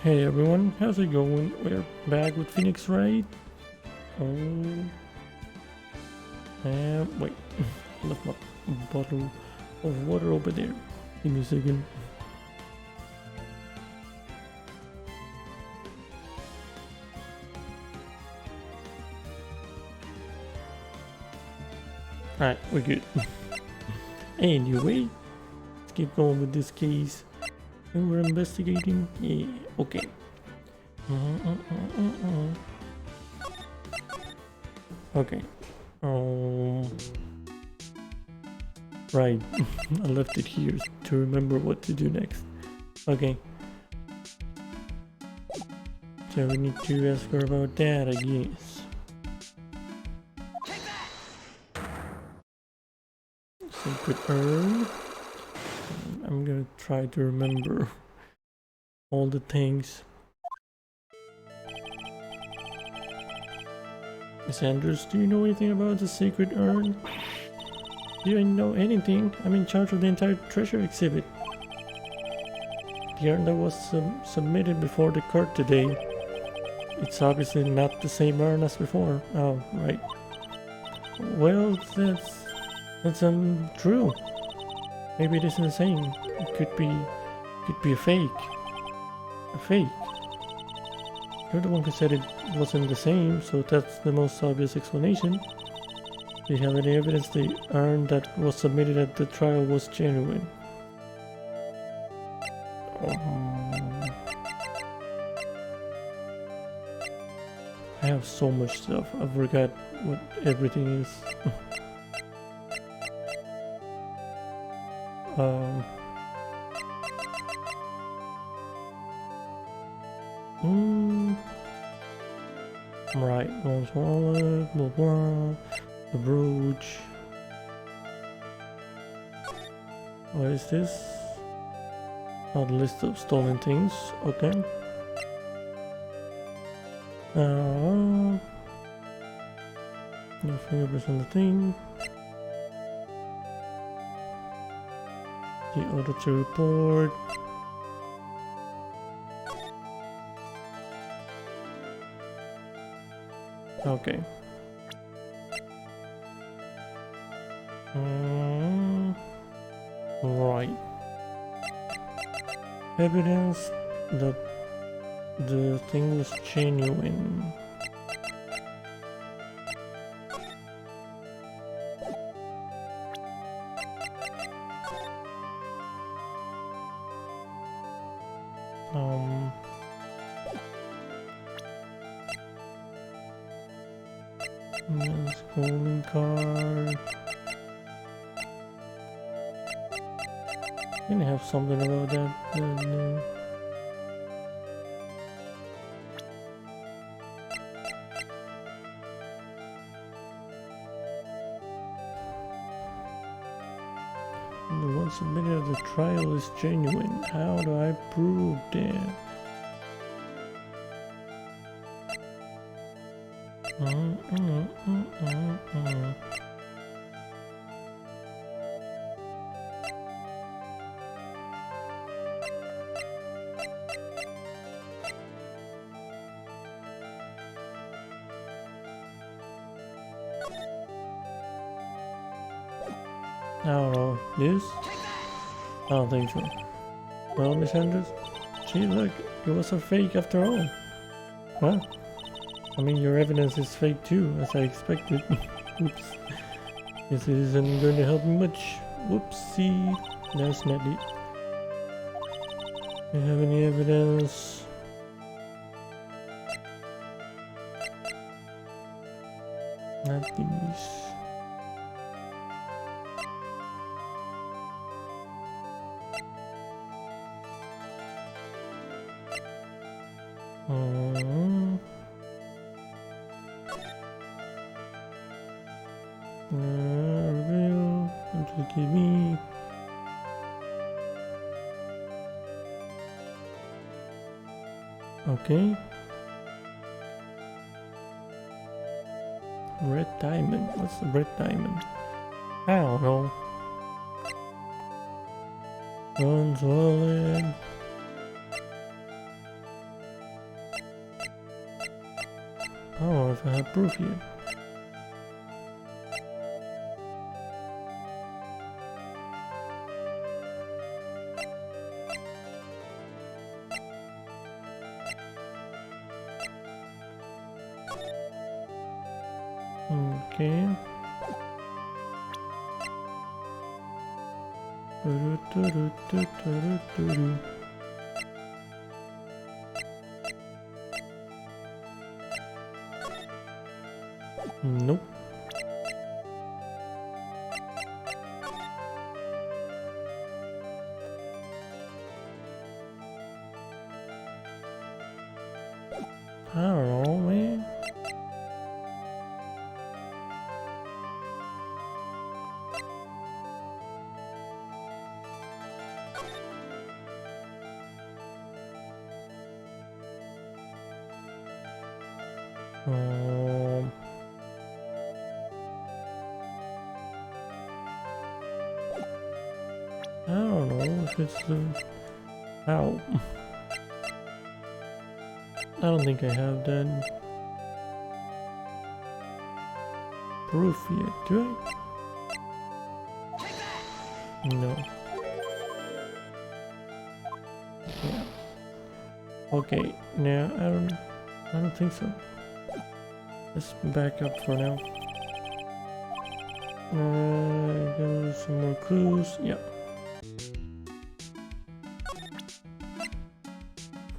Hey everyone, how's it going? We're back with Phoenix Wright. Oh, wait, I left my bottle of water over there. Give me a second. Alright, we're good. Anyway, let's keep going with this case. And we're investigating. Yeah, okay. Okay. Right. I left it here to remember what to do next. Okay. So we need to ask her about that, I guess. Sacred urn. I'm gonna try to remember all the things. Miss Andrews, do you know anything about the sacred urn? Do you know anything? I'm in charge of the entire treasure exhibit. The urn that was submitted before the court today. It's obviously not the same urn as before. Oh, right. Well, that's true. Maybe it isn't the same. It could be a fake. A fake. You're the one who said it wasn't the same, so that's the most obvious explanation. Do you have any evidence the urn that was submitted at the trial was genuine? I have so much stuff, I forgot what everything is. Right, one's wallet, blah blah, the brooch. What is this? Oh, the list of stolen things, okay. No fingerprints on the thing. The auditor report. Okay. Right. Evidence that the thing was genuine. Yes, calling card. Gonna have something about that. The one submitted at the trial is genuine. How do I prove that? I don't know. This? I don't think so. Well, Miss Andrews? Gee, look, it was a fake after all. Huh? I mean, your evidence is fake too, as I expected. Oops. Guess it isn't going to help me much. Whoopsie. That's not it. Do you have any evidence? Not these. Reveal. Give me. Okay. Red diamond. What's the red diamond? I don't know. Bronze wallet. I don't know if I have proof yet. Okay. Nope. I don't know, man. I don't know if it's ow. I don't think I have that proof yet, do I? No. Yeah. Okay, now I don't think so. Let's back up for now. Got some more clues. Yeah.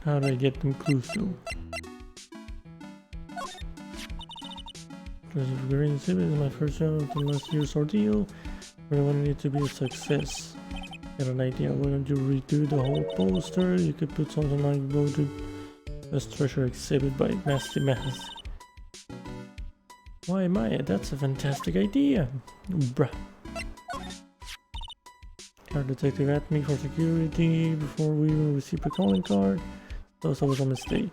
How do I get them clues though? Green Exhibit is my first job of the last year's ordeal. I wanted it to be a success. Got an idea? Why don't you redo the whole poster? You could put something like voted best treasure exhibit by Nasty Mass. Why am I? That's a fantastic idea. Bruh. Our detective asked me for security before we received a calling card. Thought it was a mistake.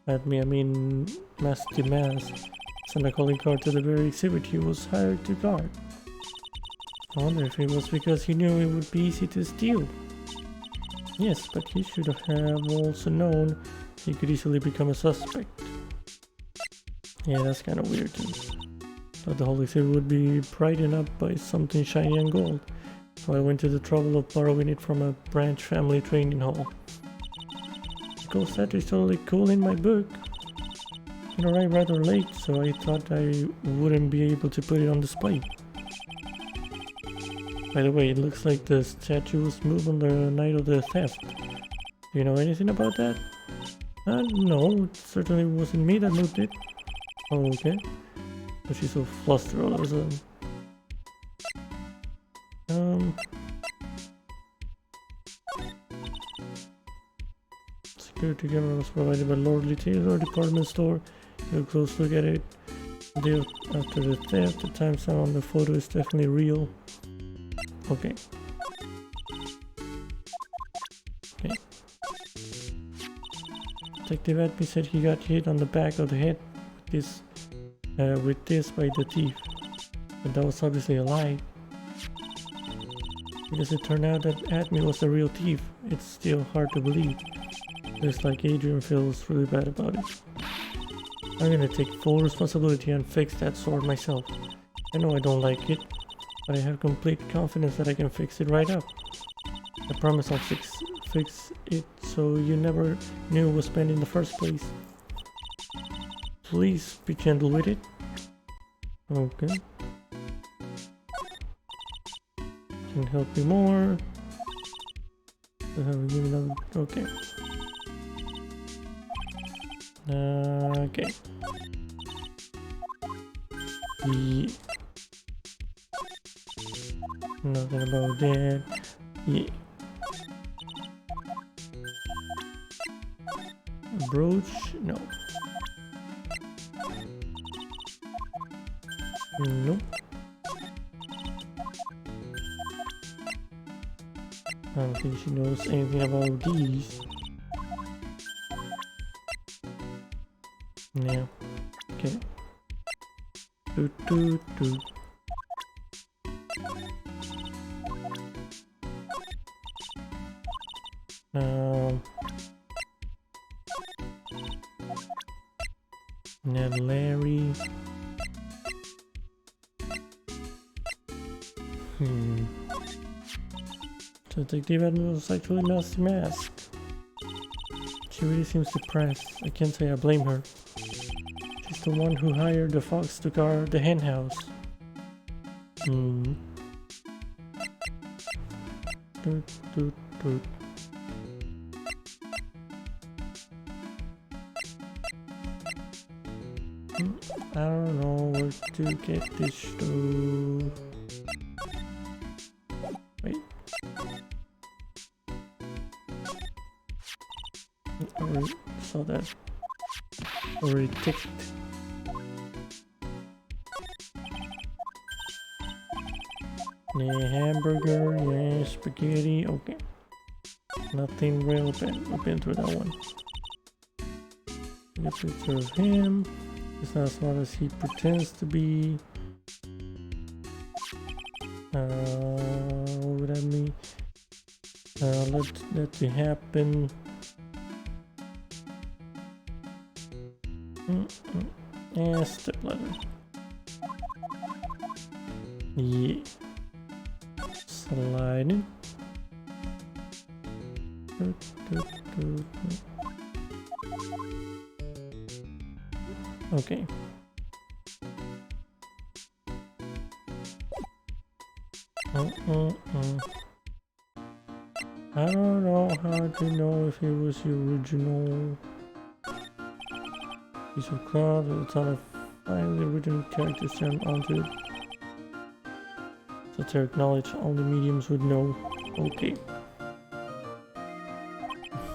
At me, I mean Nasty Mass. Sent a calling card to the very exhibit he was hired to guard. I wonder if it was because he knew it would be easy to steal. Yes, but he should have also known he could easily become a suspect. Yeah, that's kind of weird too. Thought the whole exhibit would be brightened up by something shiny and gold. So I went to the trouble of borrowing it from a branch family training hall. Ghost statue is totally cool in my book. It arrived rather late, so I thought I wouldn't be able to put it on display. By the way, it looks like the statue was moved on the night of the theft. Do you know anything about that? No, it certainly wasn't me that moved it. Oh, okay. But she's so flustered all of a sudden. Security camera was provided by Lordly Taylor department store. Take a close look at it. The day after the theft, the timestamp on the photo is definitely real. Okay. Okay. Detective Adby said he got hit on the back of the head with this by the thief. But that was obviously a lie. Because it turned out that Admy was the real thief. It's still hard to believe. Looks like Adrian feels really bad about it. I'm gonna take full responsibility and fix that sword myself. I know I don't like it, but I have complete confidence that I can fix it right up. I promise I'll fix it so you never knew it was spent in the first place. Please be gentle with it. Okay. Can help you more. Okay. Okay. Yeah. Nothing about that. Yeah. Brooch? No. Nope. I don't think she knows anything about these. Yeah. Okay. Do do do. Ned Larry. Detective Admiral's actually nasty mask. She really seems depressed. I can't say I blame her. She's the one who hired the fox to guard the hen house. Doot, doot, doot. I don't know where to get this stove. Wait. I already saw that. Already ticked. Yeah, hamburger, yeah, spaghetti, okay. Nothing relevant. We've been through that one. Get a picture of him. He's not as smart as he pretends to be. What would that mean? Let that be happen. Yeah, step ladder. Yeah. Sliding. Okay. I don't know how to know if it was the original piece of cloth or the ton of finely written characters turned onto it. Esoteric knowledge only mediums would know. Okay.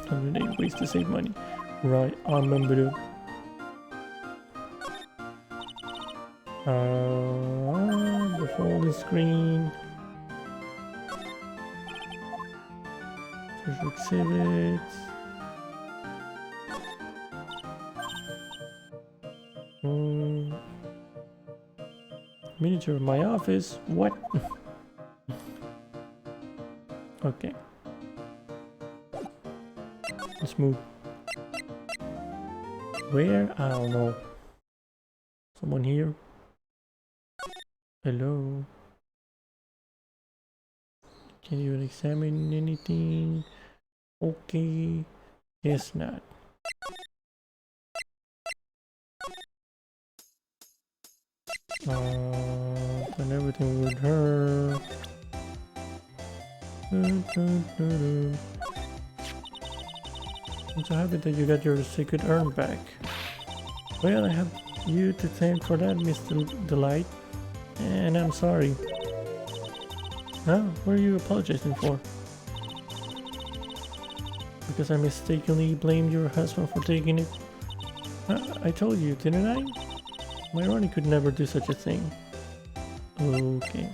108 ways to save money. Right, I remember it. The folding screen. There's exhibits. Miniature of my office. What? Okay. Let's move. Where? I don't know. Someone here? Hello? Can you examine anything? Okay. Guess not. Done everything with her. I'm so happy that you got your secret urn back. Well, I have you to thank for that, Mr. Delight. And I'm sorry. Huh? What are you apologizing for? Because I mistakenly blamed your husband for taking it? I told you, didn't I? My Ronnie could never do such a thing. Okay.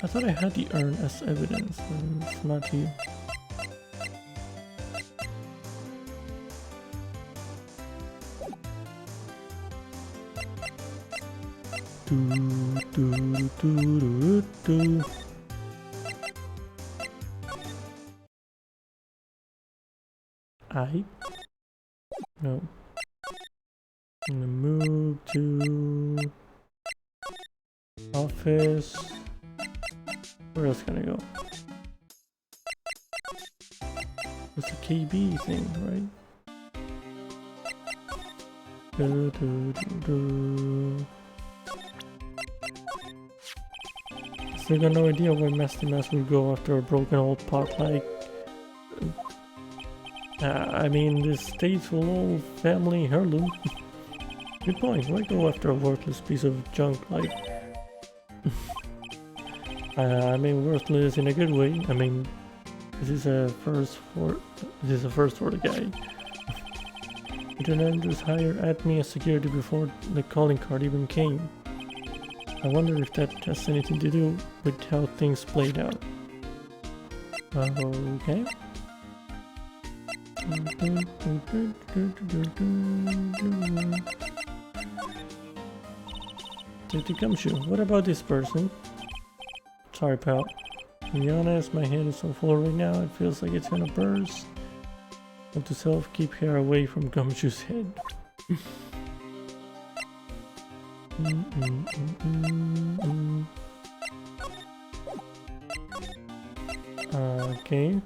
I thought I had the urn as evidence, and it's not you. No. I'm gonna move to office. Where else can I go? It's a KB thing, right? Still got no idea why Master Mass would go after a broken old pot like... I mean, this stateful old family heirloom. Good point, why go after a worthless piece of junk like... I mean, worthless in a good way. I mean, this is a first for the guy. Lieutenant Andrews hired at me as security before the calling card even came. I wonder if that has anything to do with how things played out. Okay. Gumshoe, what about this person? Sorry, pal. To be honest, my head is so full right now, it feels like it's gonna burst. Note to self, keep hair away from Gumshoe's head. Okay.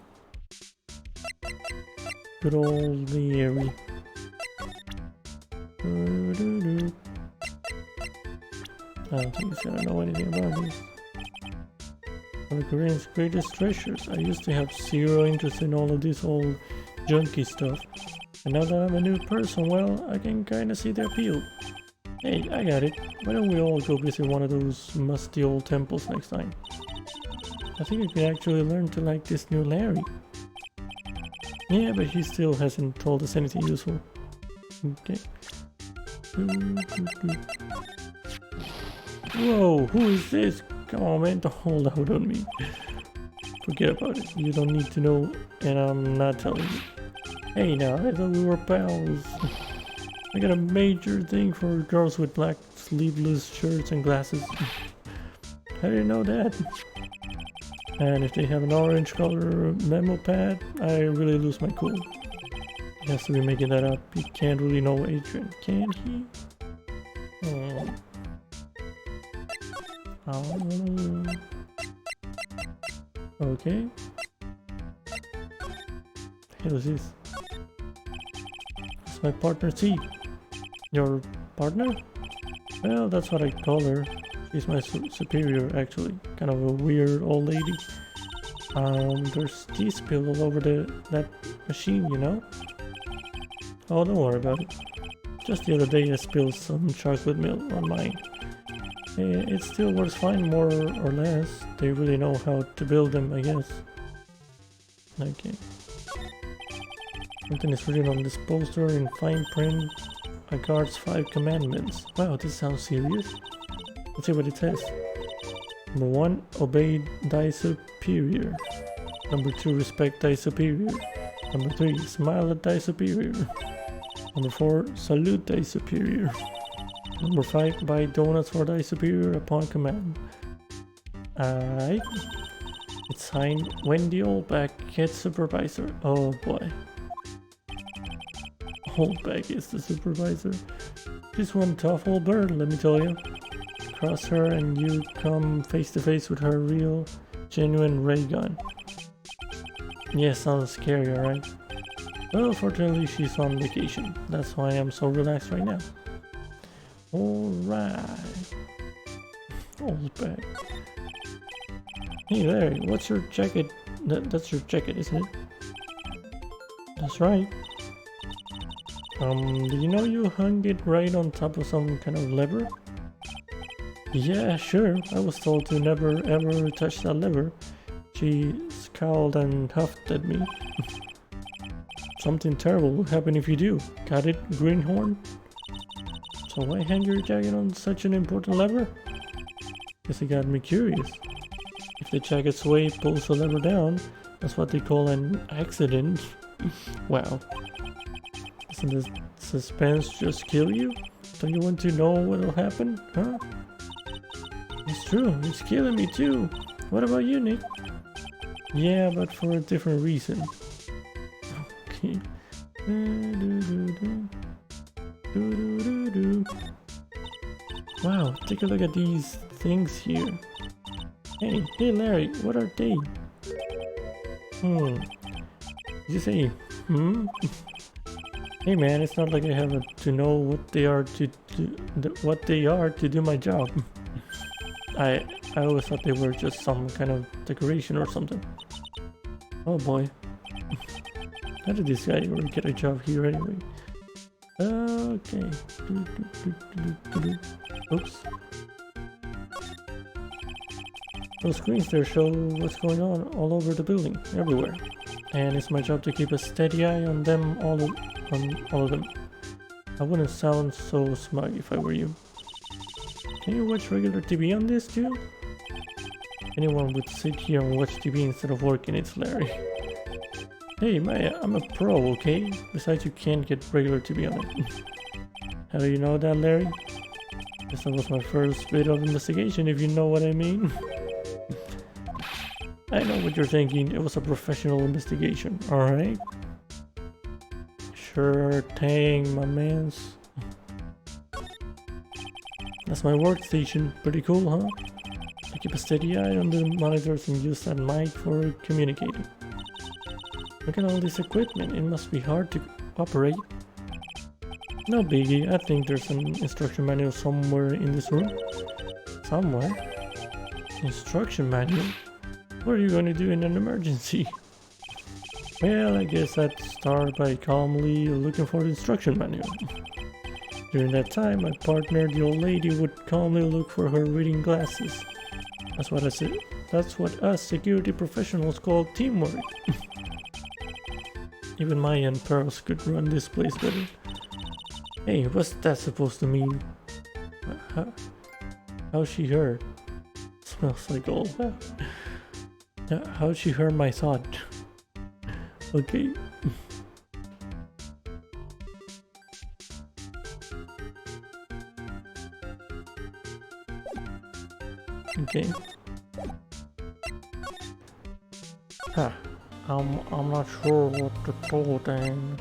Good old Larry. I don't think he's gonna know anything about this. One of Korean's greatest treasures. I used to have zero interest in all of this old junky stuff. And now that I'm a new person, well, I can kinda see the appeal. Hey, I got it. Why don't we all go visit one of those musty old temples next time? I think we can actually learn to like this new Larry. Yeah, but he still hasn't told us anything useful. Okay. Whoa, who is this? Come on, man, don't hold out on me. Forget about it. You don't need to know, and I'm not telling you. Hey now, I thought we were pals. I got a major thing for girls with black sleeveless shirts and glasses. I didn't know that. And if they have an orange color memo pad, I really lose my cool. He has to be making that up. He can't really know Adrian, can he? Oh. Okay. Who's this? It's my partner T. Your partner? Well, that's what I call her. She's my superior, actually. Kind of a weird old lady. There's tea spilled all over that machine, you know? Oh, don't worry about it. Just the other day I spilled some chocolate milk on mine. It still works fine, more or less. They really know how to build them, I guess. Okay. Something is written on this poster in fine print. A guard's 5 commandments. Wow, this sounds serious. Let's see what it says. Number 1, obey thy superior. Number 2, respect thy superior. Number 3, smile at thy superior. Number 4, salute thy superior. Number 5, buy donuts for thy superior upon command. Alright. It's signed Wendy Oldback, head supervisor. Oh boy. Oldback is the supervisor. She's one tough old bird, let me tell you. Cross her and you come face to face with her real, genuine ray gun. Yeah, sounds scary, alright? Well, fortunately she's on vacation. That's why I'm so relaxed right now. Alright. Oldback. Hey Larry, what's your jacket? That's your jacket, isn't it? That's right. Do you know you hung it right on top of some kind of lever? Yeah, sure. I was told to never ever touch that lever. She scowled and huffed at me. Something terrible will happen if you do. Got it, greenhorn? So why hang your jacket on such an important lever? Guess it got me curious. If the jacket's weight pulls the lever down, that's what they call an accident. Wow. Doesn't the suspense just kill you? Don't you want to know what'll happen, huh? It's true, it's killing me too. What about you, Nick? Yeah, but for a different reason. Okay. Wow, take a look at these things here. Hey Larry, what are they? Did you say, Hey man, it's not like I have to know what they are to do my job. I always thought they were just some kind of decoration or something. Oh boy. How did this guy ever get a job here anyway? Okay. Oops. Those screens there show what's going on all over the building, everywhere. And it's my job to keep a steady eye on them, all of them. I wouldn't sound so smug if I were you. Can you watch regular TV on this too? Anyone would sit here and watch TV instead of working, it's Larry. Hey Maya, I'm a pro, okay? Besides, you can't get regular TV on it. How do you know that, Larry? Guess that was my first bit of investigation, if you know what I mean. I know what you're thinking, it was a professional investigation, alright? Sure thing, my mans. That's my workstation. Pretty cool, huh? I keep a steady eye on the monitors and use that mic for communicating. Look at all this equipment. It must be hard to operate. No biggie. I think there's an instruction manual somewhere in this room. Somewhere? Instruction manual? What are you going to do in an emergency? Well, I guess I'd start by calmly looking for the instruction manual. During that time, my partner, the old lady, would calmly look for her reading glasses. That's what us security professionals call teamwork. Even my and Pearls could run this place better. Hey, what's that supposed to mean? How's she heard? Smells like old. How'd she heard my thought? Okay. Okay. Huh. I'm not sure what to do then.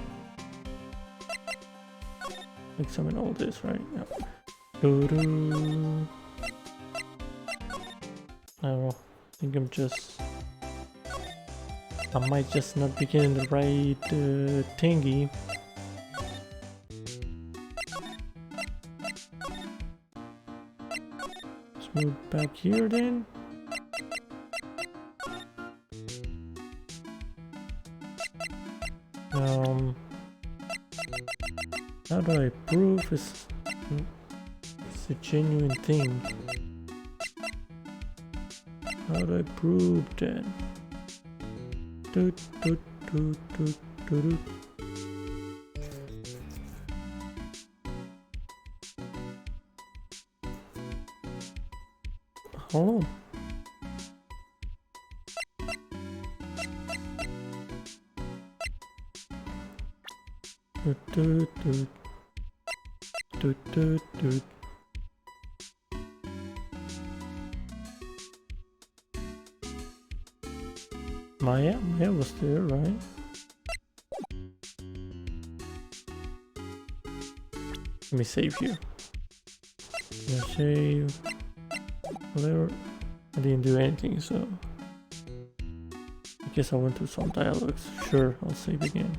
Examine all this, right? Yeah. Doo-doo. I don't know. I think I might just not be getting the right thingy. Let's move back here then. How do I prove it's a genuine thing? How do I prove that? Doot, doot, doot, doot, doot, doot. Hold on. Doot, doot, doot. Doot, doot, doot. Maya was there, right? Let me save here. Yeah, save. Whatever. I didn't do anything, so I guess I went through some dialogues. Sure, I'll save again.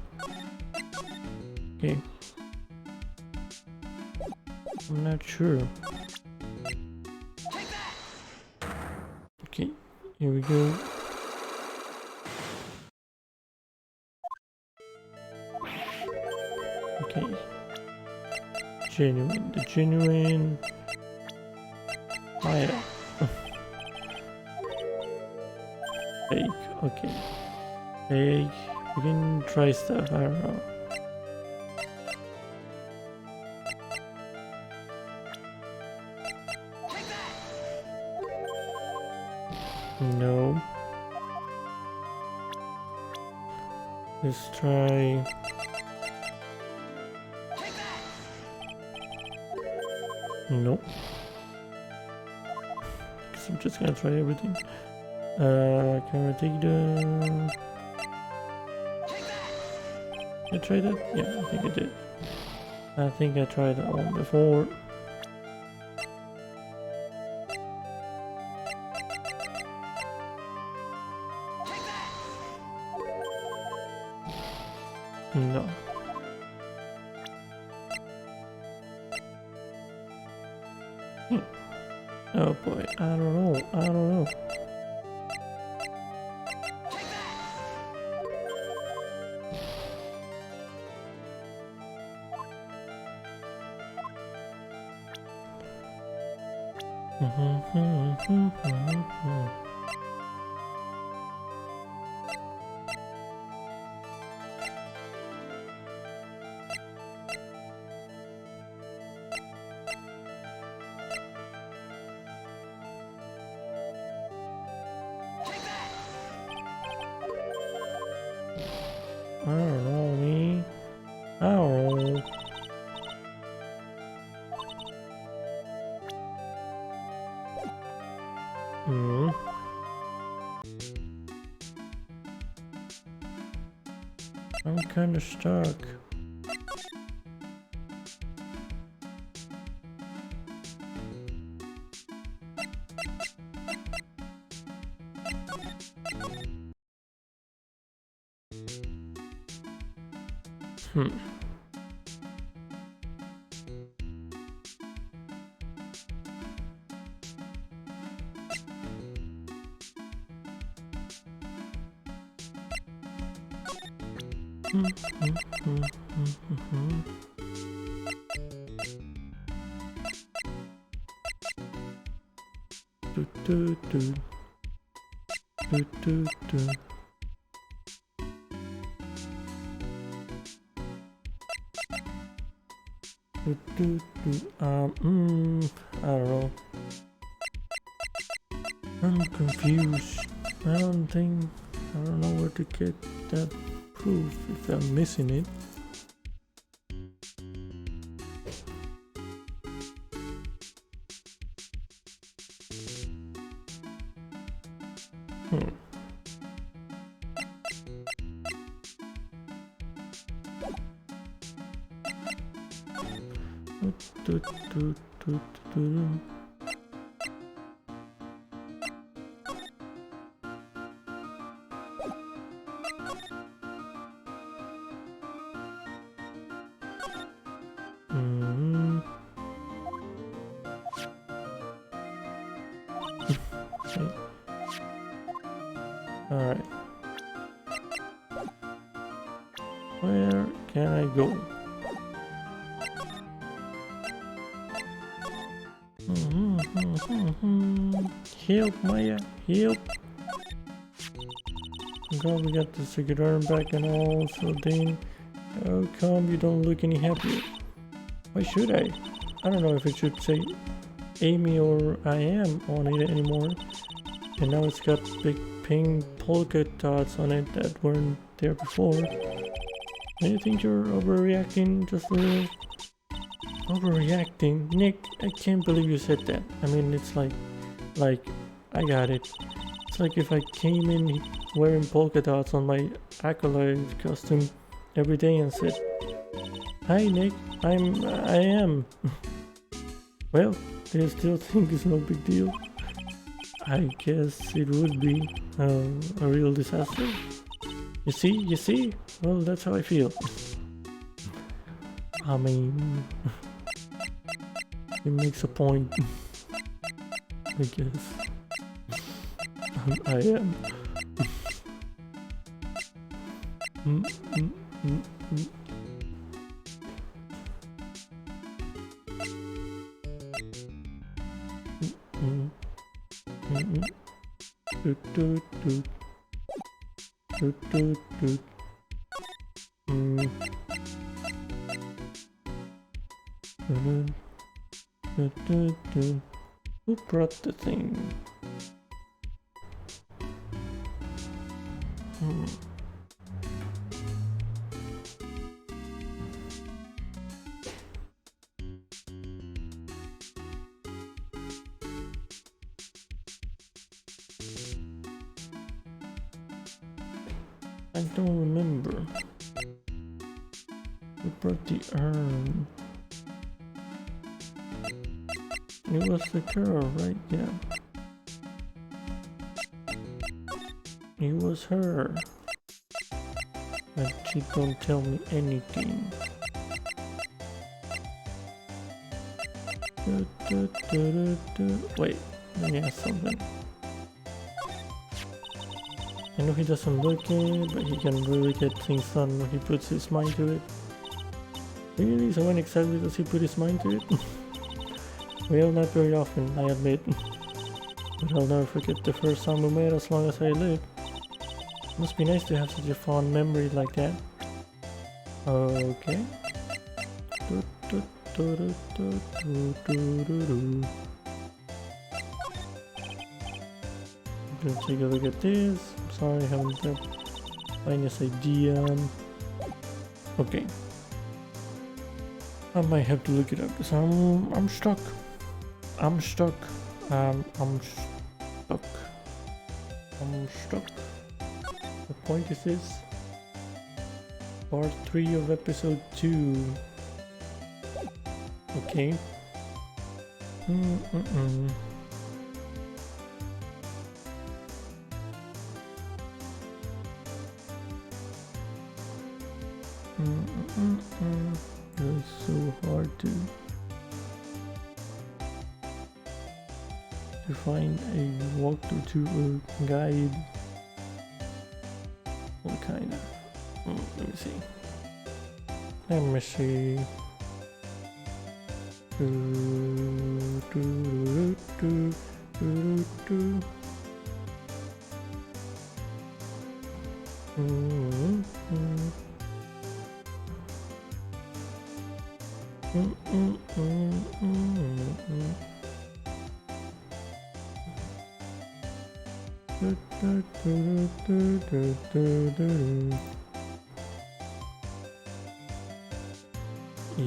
Okay. I'm not sure. Okay, here we go. Okay. Genuine. The genuine. Maya. Fake. Okay. Fake. We can try stuff. I don't know. No. Let's try. Nope. Guess I'm just gonna try everything. Can I take the... I tried that? Yeah, I think I did. I think I tried that one before. No. Oh boy, I don't know. I don't know, me. I don't know. I'm kinda stuck. Hmm. Do, do, do. Do, do, do. Do, do, do. I don't know. I'm confused. I don't know where to get that proof if I'm missing it. Do, do, do, do. Alright. Where can I go? Help, Maya, help! God, we got the secret arm back and all, so then how come you don't look any happier? Why should I? I don't know if it should say Amy or I am on it anymore. And now it's got big pink polka dots on it that weren't there before. Do you think you're overreacting just a little? Overreacting? Nick, I can't believe you said that. I mean, it's like, I got it. It's like if I came in wearing polka dots on my acolyte costume every day and said, "Hi Nick, I am." Well, they still think it's no big deal. I guess it would be a real disaster. You see? Well, that's how I feel. I mean, it makes a point. I guess. I am. Who brought the thing? I don't remember. Who brought the urn? It was the girl, right? Yeah. It was her. But she don't tell me anything. Wait, let me ask something. I know he doesn't look it, but he can really get things done when he puts his mind to it. Really? So when exactly does he put his mind to it? Well, not very often, I admit. But I'll never forget the first time we met as long as I live. Must be nice to have such a fond memory like that. Okay. Gonna take a look at this. I'm sorry, I haven't the finest idea. Okay. I might have to look it up because I'm stuck. I'm stuck. I'm stuck. The point is this. Part 3 of episode 2. Okay. It's so hard to find a walkthrough to a guide. What kind of? Let me see. Let me see. Yeah.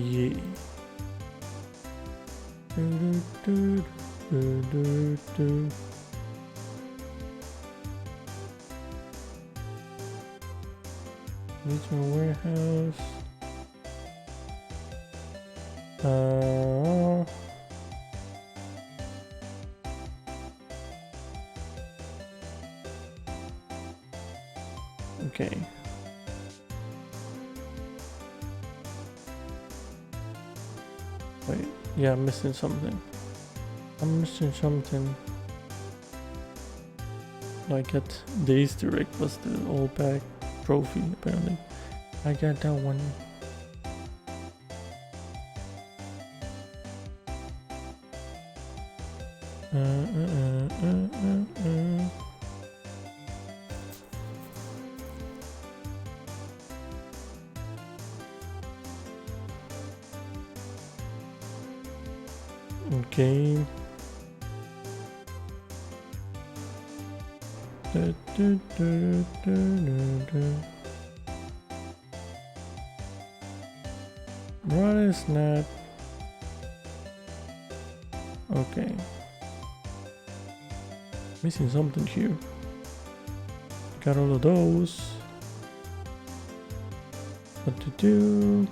Regional warehouse. Okay. Wait, yeah, I'm missing something. Like at the Easter egg was the all back trophy, apparently. I got that one. Okay. What is that? Okay. Missing something here. Got all of those. What to do?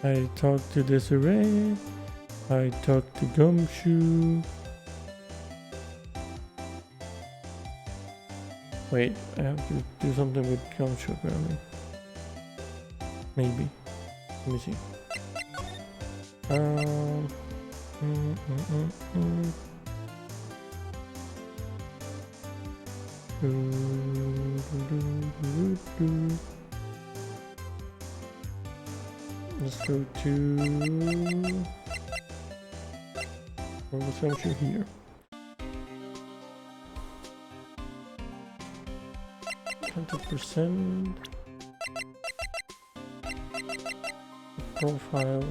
I talked to Desiree. I talked to Gumshoe. Wait, I have to do something with Gumshoe apparently. Maybe. Let me see. Let's go to... Where was Gumshoe here? 100% profile.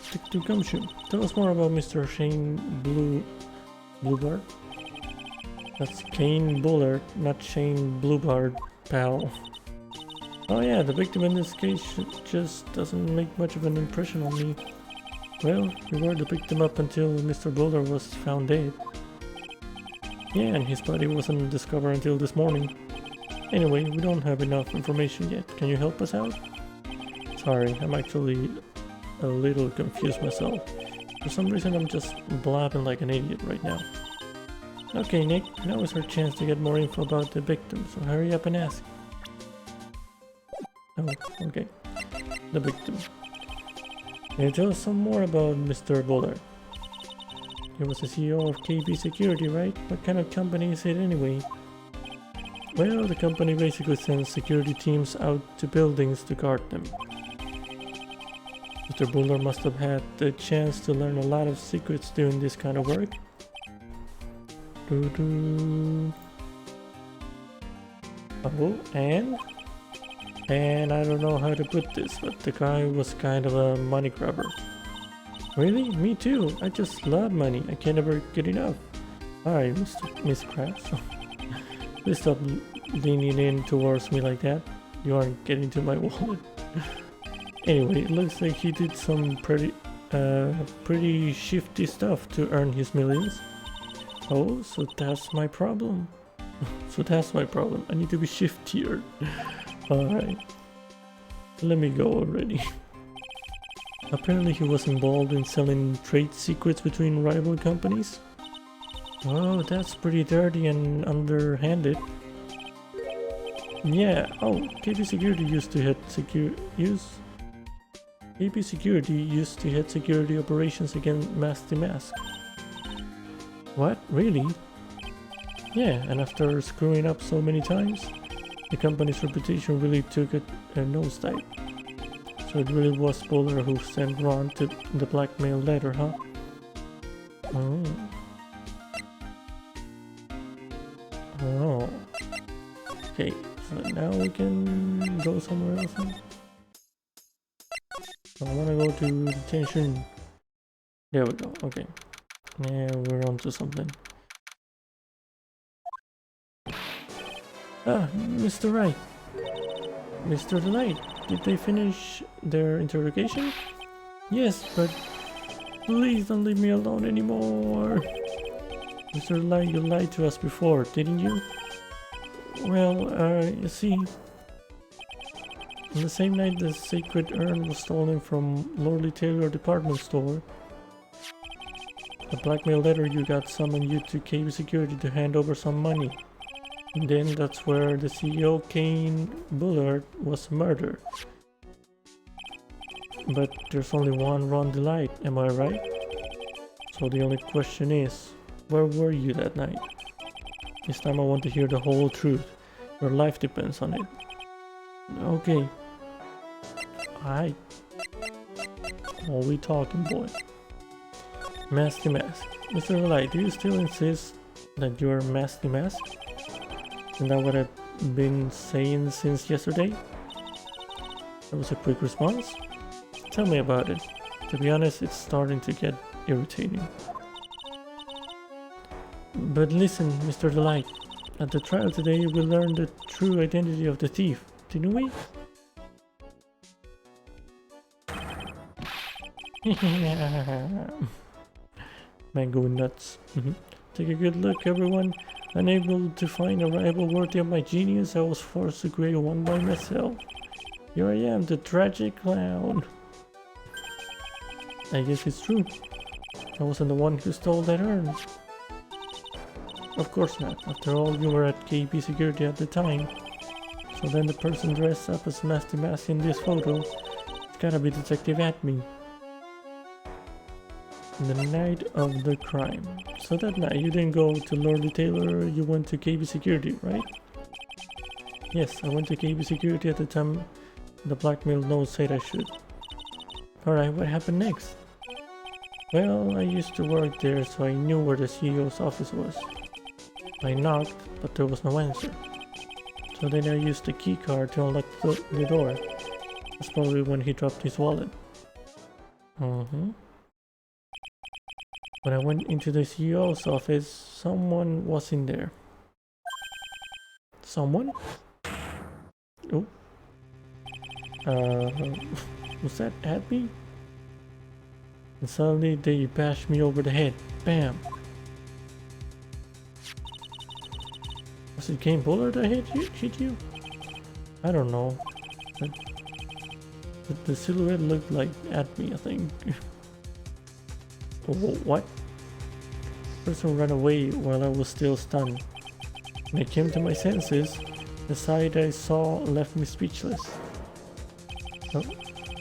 Stick to Gumshoe. Tell us more about Mr. Shane Bluebard. That's Kane Bullard, not Shane Bluebard, pal. Oh yeah, the victim in this case just doesn't make much of an impression on me. Well, we were the victim up until Mr. Bullard was found dead. Yeah, and his body wasn't discovered until this morning. Anyway, we don't have enough information yet. Can you help us out? Sorry, I'm actually a little confused myself. For some reason I'm just blabbing like an idiot right now. Okay, Nick, now is our chance to get more info about the victim, so hurry up and ask. Oh, okay. The victim. Can you tell us some more about Mr. Bullard? He was the CEO of KB Security, right? What kind of company is it anyway? Well, the company basically sends security teams out to buildings to guard them. Mr. Bullard must have had the chance to learn a lot of secrets doing this kind of work. Oh, and I don't know how to put this, but the guy was kind of a money grabber. Really? Me too. I just love money. I can't ever get enough. Alright, Miss Krabs. Please stop leaning in towards me like that. You aren't getting to my wallet. Anyway, it looks like he did some pretty shifty stuff to earn his millions. Oh, so that's my problem. I need to be shiftier. Alright. Let me go already. Apparently he was involved in selling trade secrets between rival companies. Oh, that's pretty dirty and underhanded. Yeah, oh, KP Security used to head KP Security used to head security operations against Mask to Mask. What? Really? Yeah, and after screwing up so many times, the company's reputation really took a nosedive. So it really was Bowler who sent Ron to the blackmail letter, huh? Oh. Oh. Okay, so now we can go somewhere else now. I wanna go to detention. There we go, okay. Now we're on to something. Ah, Mr. Wright. Mr. Delight, did they finish their interrogation? Yes, but please don't leave me alone anymore. Mr. Delight, you lied to us before, didn't you? Well, you see, on the same night the sacred urn was stolen from Lordly Taylor department store, the blackmail letter you got summoned you to KB Security to hand over some money. And then that's where the CEO, Kane Bullard, was murdered. But there's only one Ron Delight, am I right? So the only question is, where were you that night? This time I want to hear the whole truth. Your life depends on it. Okay. Alright. All we talking, boy. Mask to Mask. Mr. Delight, do you still insist that you're Mask to Mask? Isn't that what I've been saying since yesterday? That was a quick response. Tell me about it. To be honest, it's starting to get irritating. But listen, Mr. Delight. At the trial today, we learned the true identity of the thief, didn't we? Man going nuts. Take a good look, everyone. Unable to find a rival worthy of my genius, I was forced to create one by myself. Here I am, the tragic clown. I guess it's true. I wasn't the one who stole that urn. Of course not. After all, you were at KP Security at the time. So then the person dressed up as Mask to Mask in this photo, it's gotta be Detective Atme. The night of the crime. So that night you didn't go to Lordly Taylor, you went to KB Security, right? Yes, I went to KB Security at the time the blackmail note said I should. Alright, what happened next? Well, I used to work there, so I knew where the CEO's office was. I knocked, but there was no answer. So then I used the key card to unlock the door. That's probably when he dropped his wallet. When I went into the CEO's office, someone was in there. Someone? Oh. Was that Abby? And suddenly they bashed me over the head. Bam! Was it Kane Bullard that hit you? I don't know. But the silhouette looked like Abby, I think. What? The person ran away while I was still stunned. When I came to my senses, the sight I saw left me speechless. Oh,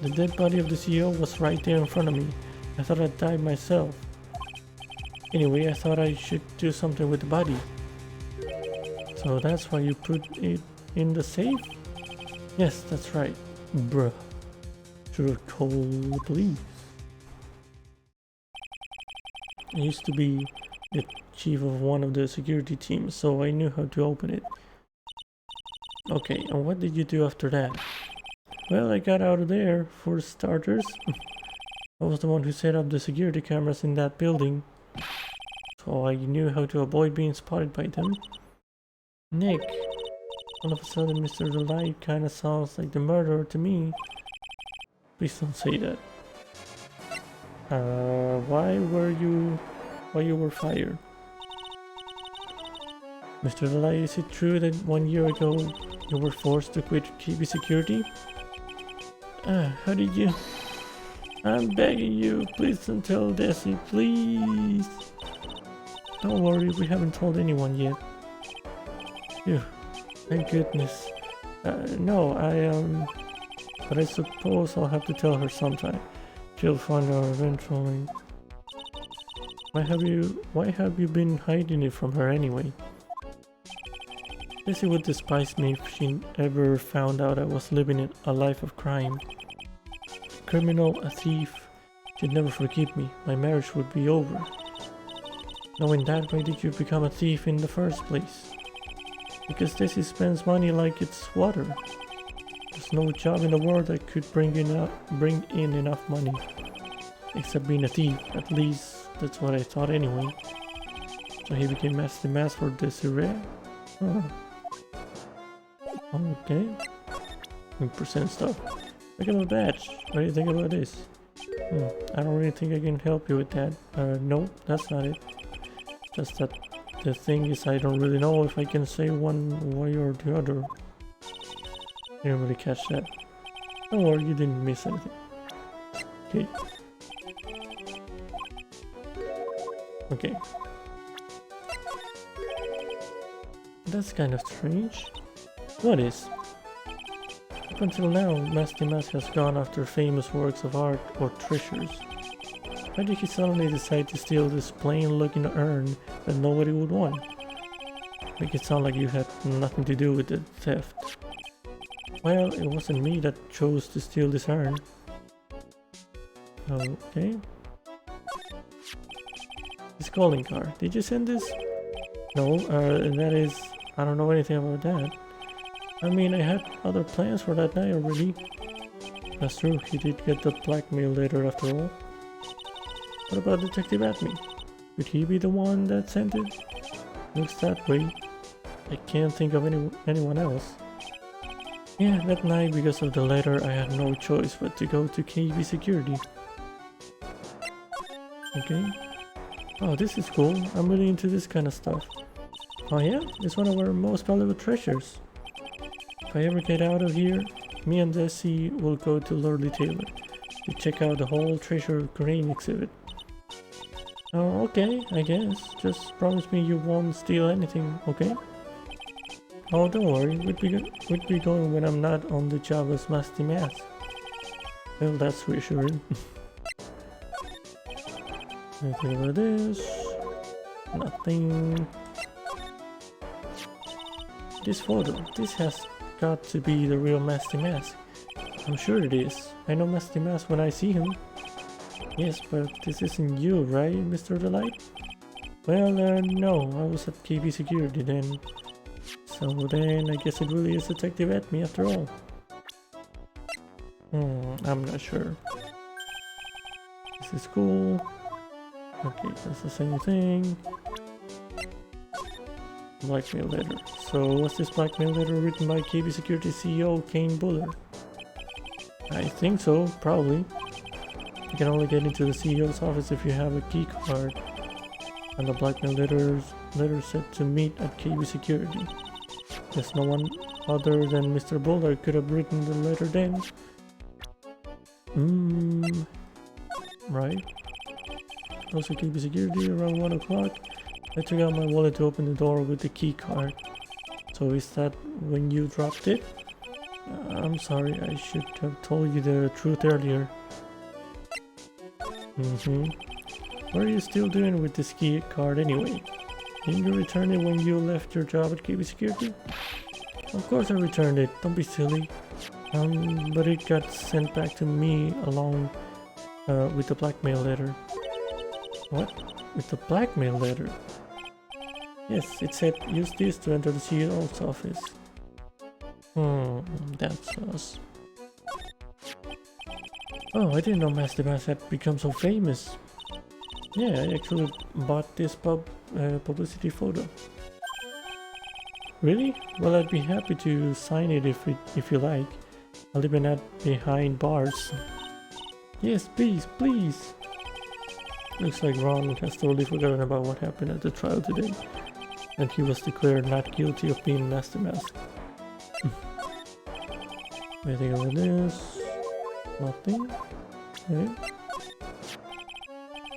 the dead body of the CEO was right there in front of me. I thought I'd died myself. Anyway, I thought I should do something with the body. So that's why you put it in the safe? Yes, that's right. Bruh. Should have called the police. I used to be the chief of one of the security teams, so I knew how to open it. Okay, and what did you do after that? Well, I got out of there, for starters. I was the one who set up the security cameras in that building, so I knew how to avoid being spotted by them. Nick, all of a sudden Mr. Delight kinda sounds like the murderer to me. Please don't say that. Why you were fired? Mr. Delight, is it true that 1 year ago you were forced to quit KB Security? How did you? I'm begging you, please don't tell Desi, please. Don't worry, we haven't told anyone yet. Phew, thank goodness. No, but I suppose I'll have to tell her sometime. She'll find out eventually. Why have you been hiding it from her anyway? Jessie would despise me if she ever found out I was living a life of crime. A criminal, a thief. She'd never forgive me. My marriage would be over. Knowing that, why did you become a thief in the first place? Because Jessie spends money like it's water. There's no job in the world that could bring in enough money. Except being a thief, at least that's what I thought anyway. So he became Master Mask for Desiree? Oh. Okay. 1% stuff. Look at my badge. What do you think about this? I don't really think I can help you with that. No, that's not it. Just that the thing is I don't really know if I can say one way or the other. Didn't really catch that. Don't worry, you didn't miss anything. Okay. Okay. That's kind of strange. What is? Up until now, Master Mask has gone after famous works of art or treasures. Why did he suddenly decide to steal this plain-looking urn that nobody would want? Make it sound like you had nothing to do with the theft. Well, it wasn't me that chose to steal this urn. Okay. This calling card. Did you send this? No, that is... I don't know anything about that. I mean, I had other plans for that night already. That's true, he did get the blackmail letter after all. What about Detective Atme? Could he be the one that sent it? Looks that way. I can't think of anyone else. Yeah, that night, because of the letter, I had no choice but to go to KB Security. Okay. Oh, this is cool. I'm really into this kind of stuff. Oh yeah? It's one of our most valuable treasures. If I ever get out of here, me and Jessie will go to Lordly Taylor to check out the whole treasure grain exhibit. Oh, okay, I guess. Just promise me you won't steal anything, okay? Oh, don't worry. We'd be going when I'm not on the job as Master Mask. Well, that's reassuring. Anything about this? Nothing. This photo. This has got to be the real Master Mask. I'm sure it is. I know Master Mask when I see him. Yes, but this isn't you, right, Mr. Delight? Well, no. I was at KB Security then. So then, I guess it really is Detective Atme after all. I'm not sure. This is cool. Okay, that's the same thing. Blackmail letter. So, was this blackmail letter written by KB Security CEO Kane Buller? I think so, probably. You can only get into the CEO's office if you have a key card. And the blackmail letter said to meet at KB Security. Guess no one other than Mr. Buller could have written the letter then. Right. Also KB Security around 1 o'clock. I took out my wallet to open the door with the key card. So is that when you dropped it? I'm sorry, I should have told you the truth earlier. What are you still doing with this key card anyway? Didn't you return it when you left your job at KB Security? Of course I returned it, don't be silly. But it got sent back to me along with the blackmail letter. What? With the blackmail letter? Yes, it said use this to enter the CEO's office. That's us. Oh, I didn't know Master Mask had become so famous. Yeah, I actually bought this publicity photo. Really? Well, I'd be happy to sign it if you like. I'll even add behind bars. Yes, please, please. Looks like Ron has totally forgotten about what happened at the trial today, and he was declared not guilty of being Master Mask. Anything over this? Nothing. Okay.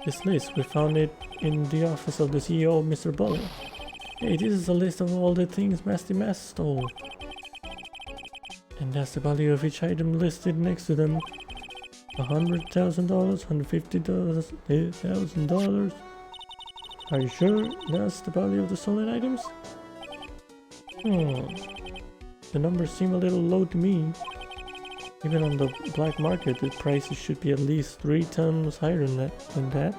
This list, we found it in the office of the CEO, Mr. Buller. Hey, this is a list of all the things Masty Mas stole. And that's the value of each item listed next to them. $100,000, $150,000. Are you sure that's the value of the stolen items? The numbers seem a little low to me. Even on the black market, the prices should be at least 3 times higher than that.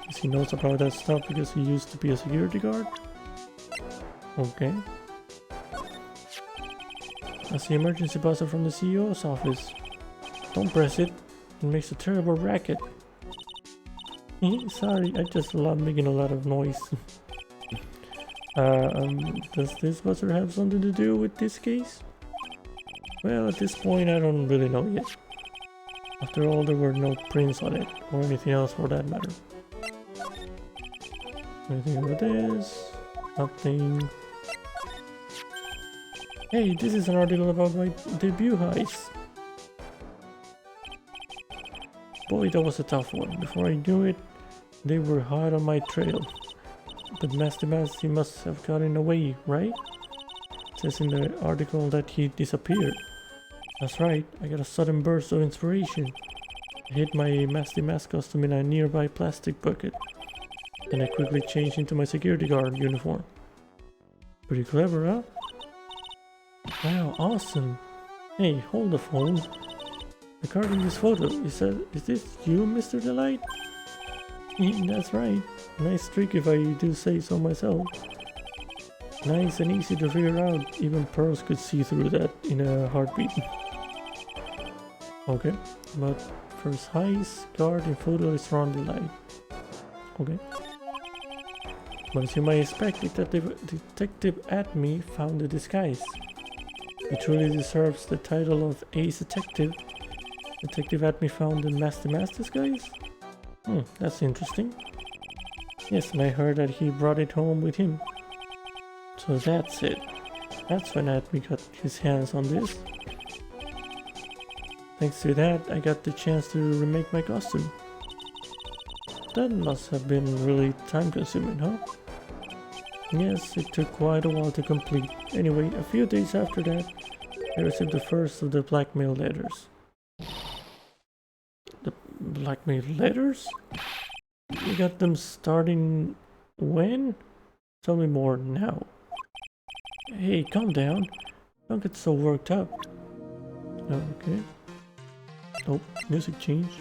Guess he knows about that stuff because he used to be a security guard? Okay. That's the emergency buzzer from the CEO's office. Don't press it. It makes a terrible racket. Sorry, I just love making a lot of noise. Does this buzzer have something to do with this case? Well, at this point I don't really know yet. After all, there were no prints on it, or anything else for that matter. Anything about this? Nothing. Hey, this is an article about my debut heist. Boy, that was a tough one. Before I knew it, they were hot on my trail. But Master he must have gotten away, right? It says in the article that he disappeared. That's right, I got a sudden burst of inspiration. I hid my Masty Mas costume in a nearby plastic bucket. Then I quickly changed into my security guard uniform. Pretty clever, huh? Wow, awesome. Hey, hold the phone. Regarding this photo, is this you, Mr. Delight? That's right. Nice trick if I do say so myself. Nice and easy to figure out. Even pearls could see through that in a heartbeat. Okay, but first heist, guard in photo is around the light. Okay. But as you might expect, Detective Atme found the disguise. He truly deserves the title of Ace Detective. Detective Atme found the Masty Mas disguise? That's interesting. Yes, and I heard that he brought it home with him. So that's it. That's when Atme got his hands on this. Thanks to that, I got the chance to remake my costume. That must have been really time consuming, huh? Yes, it took quite a while to complete. Anyway, a few days after that, I received the first of the blackmail letters. The blackmail letters? You got them starting when? Tell me more now. Hey, calm down. Don't get so worked up. Okay. Oh, music change.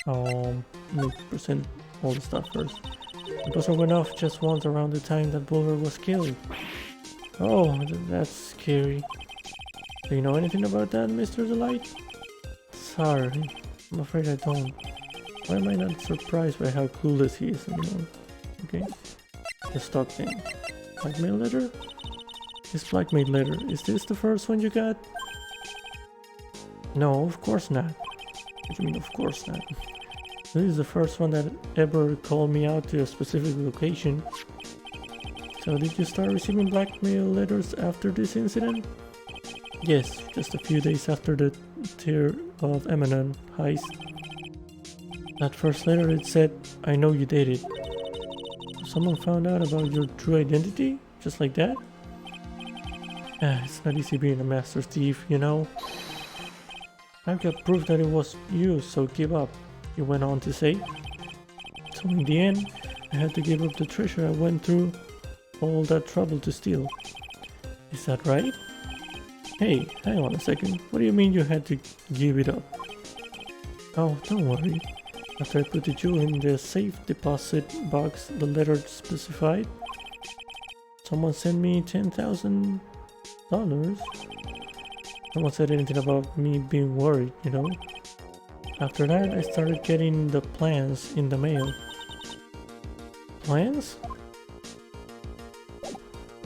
Let me present all the stuff first. The buzzer went off just once around the time that Bulwer was killed. Oh, that's scary. Do you know anything about that, Mr. Delight? Sorry, I'm afraid I don't. Why am I not surprised by how clueless he is anymore? Okay, the stock thing. Blackmail letter? This blackmail letter, is this the first one you got? No, of course not. What do you mean, of course not? This is the first one that ever called me out to a specific location. So did you start receiving blackmail letters after this incident? Yes, just a few days after the Tear of Emanon heist. That first letter it said, I know you did it. Someone found out about your true identity? Just like that? It's not easy being a master thief, you know? I've got proof that it was you, so give up, he went on to say. So in the end, I had to give up the treasure I went through all that trouble to steal. Is that right? Hey, hang on a second. What do you mean you had to give it up? Oh, don't worry. After I put the jewel in the safe deposit box the letter specified, someone sent me $10,000. No one said anything about me being worried, you know. After that, I started getting the plans in the mail. Plans?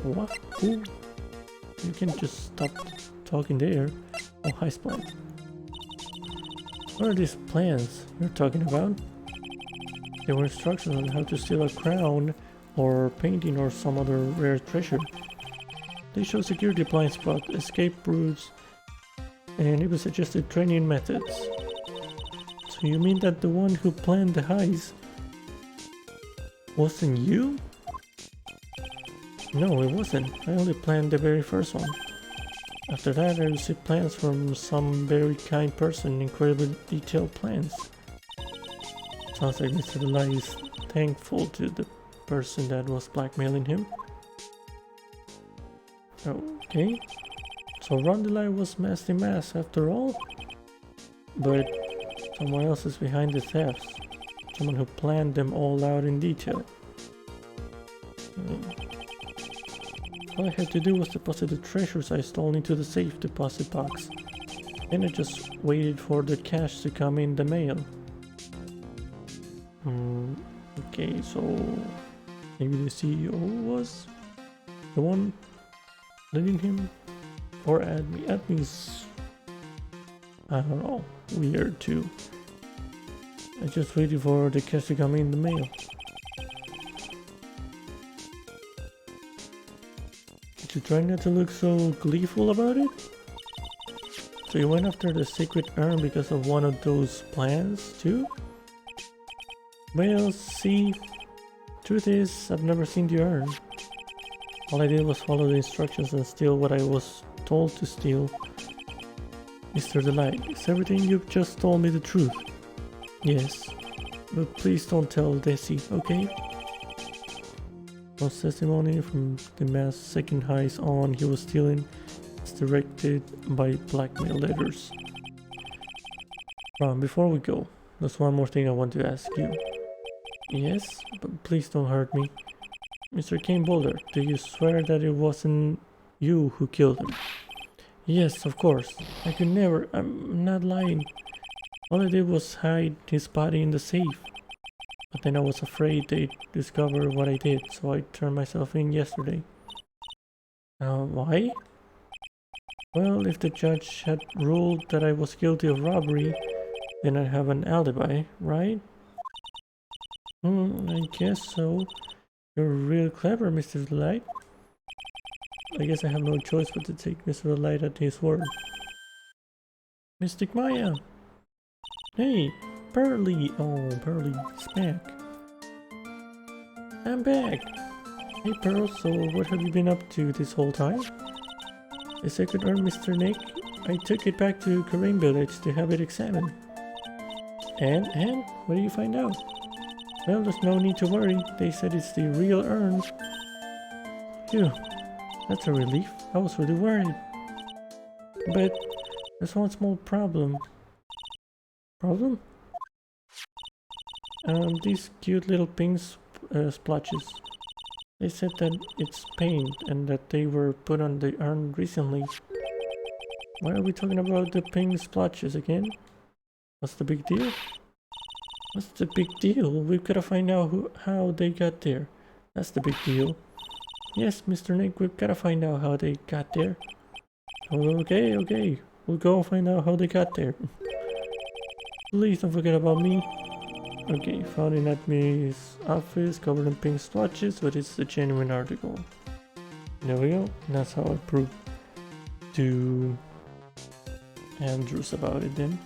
What? Who? You can just stop talking there. Oh, heist plan. What are these plans you're talking about? They were instructions on how to steal a crown or painting or some other rare treasure. They show security blind spot, escape routes, and even suggested training methods. So you mean that the one who planned the heist wasn't you? No, it wasn't. I only planned the very first one. After that, I received plans from some very kind person, incredibly detailed plans. Sounds like Mr. Delay is thankful to the person that was blackmailing him. Okay. So Ron Delay was Master Mask after all? But someone else is behind the thefts. Someone who planned them all out in detail. All I had to do was deposit the treasures I stole into the safe deposit box. Then I just waited for the cash to come in the mail. Okay, so maybe the CEO was the one letting him, or admin. Admin's, I don't know, weird too. I just waited for the cash to come in the mail. To try not to look so gleeful about it? So you went after the secret urn because of one of those plans too? Well, see, truth is, I've never seen the urn. All I did was follow the instructions and steal what I was told to steal. Mr. Delight, is everything you've just told me the truth? Yes, but please don't tell Desi, okay? Testimony from the mass second heist on he was stealing is directed by blackmail letters. Before we go, there's one more thing I want to ask you. Yes, but please don't hurt me. Mr. Kane Boulder, do you swear that it wasn't you who killed him? Yes, of course. I could never. I'm not lying. All I did was hide his body in the safe. But then I was afraid they'd discover what I did, so I turned myself in yesterday. Why? Well, if the judge had ruled that I was guilty of robbery, then I'd have an alibi, right? I guess so. You're real clever, Mr. Delight. I guess I have no choice but to take Mr. Delight at his word. Mystic Maya! Hey! Pearly! Oh, Pearly is back. I'm back! Hey Pearl, so what have you been up to this whole time? The secret urn, Mr. Nick. I took it back to Karain Village to have it examined. And? What do you find out? Well, there's no need to worry. They said it's the real urn. Phew, that's a relief. I was really worried. But there's one small problem. Problem? These cute little pink splotches. They said that it's paint and that they were put on the urn recently. Why are we talking about the pink splotches again? What's the big deal? What's the big deal? We've got to find out how they got there. That's the big deal. Yes, Mr. Nick, we've got to find out how they got there. Okay. We'll go find out how they got there. Please don't forget about me. Okay, found in Admi's office, covered in pink splotches, but it's a genuine article. There we go. And that's how I proved to Andrews about it then.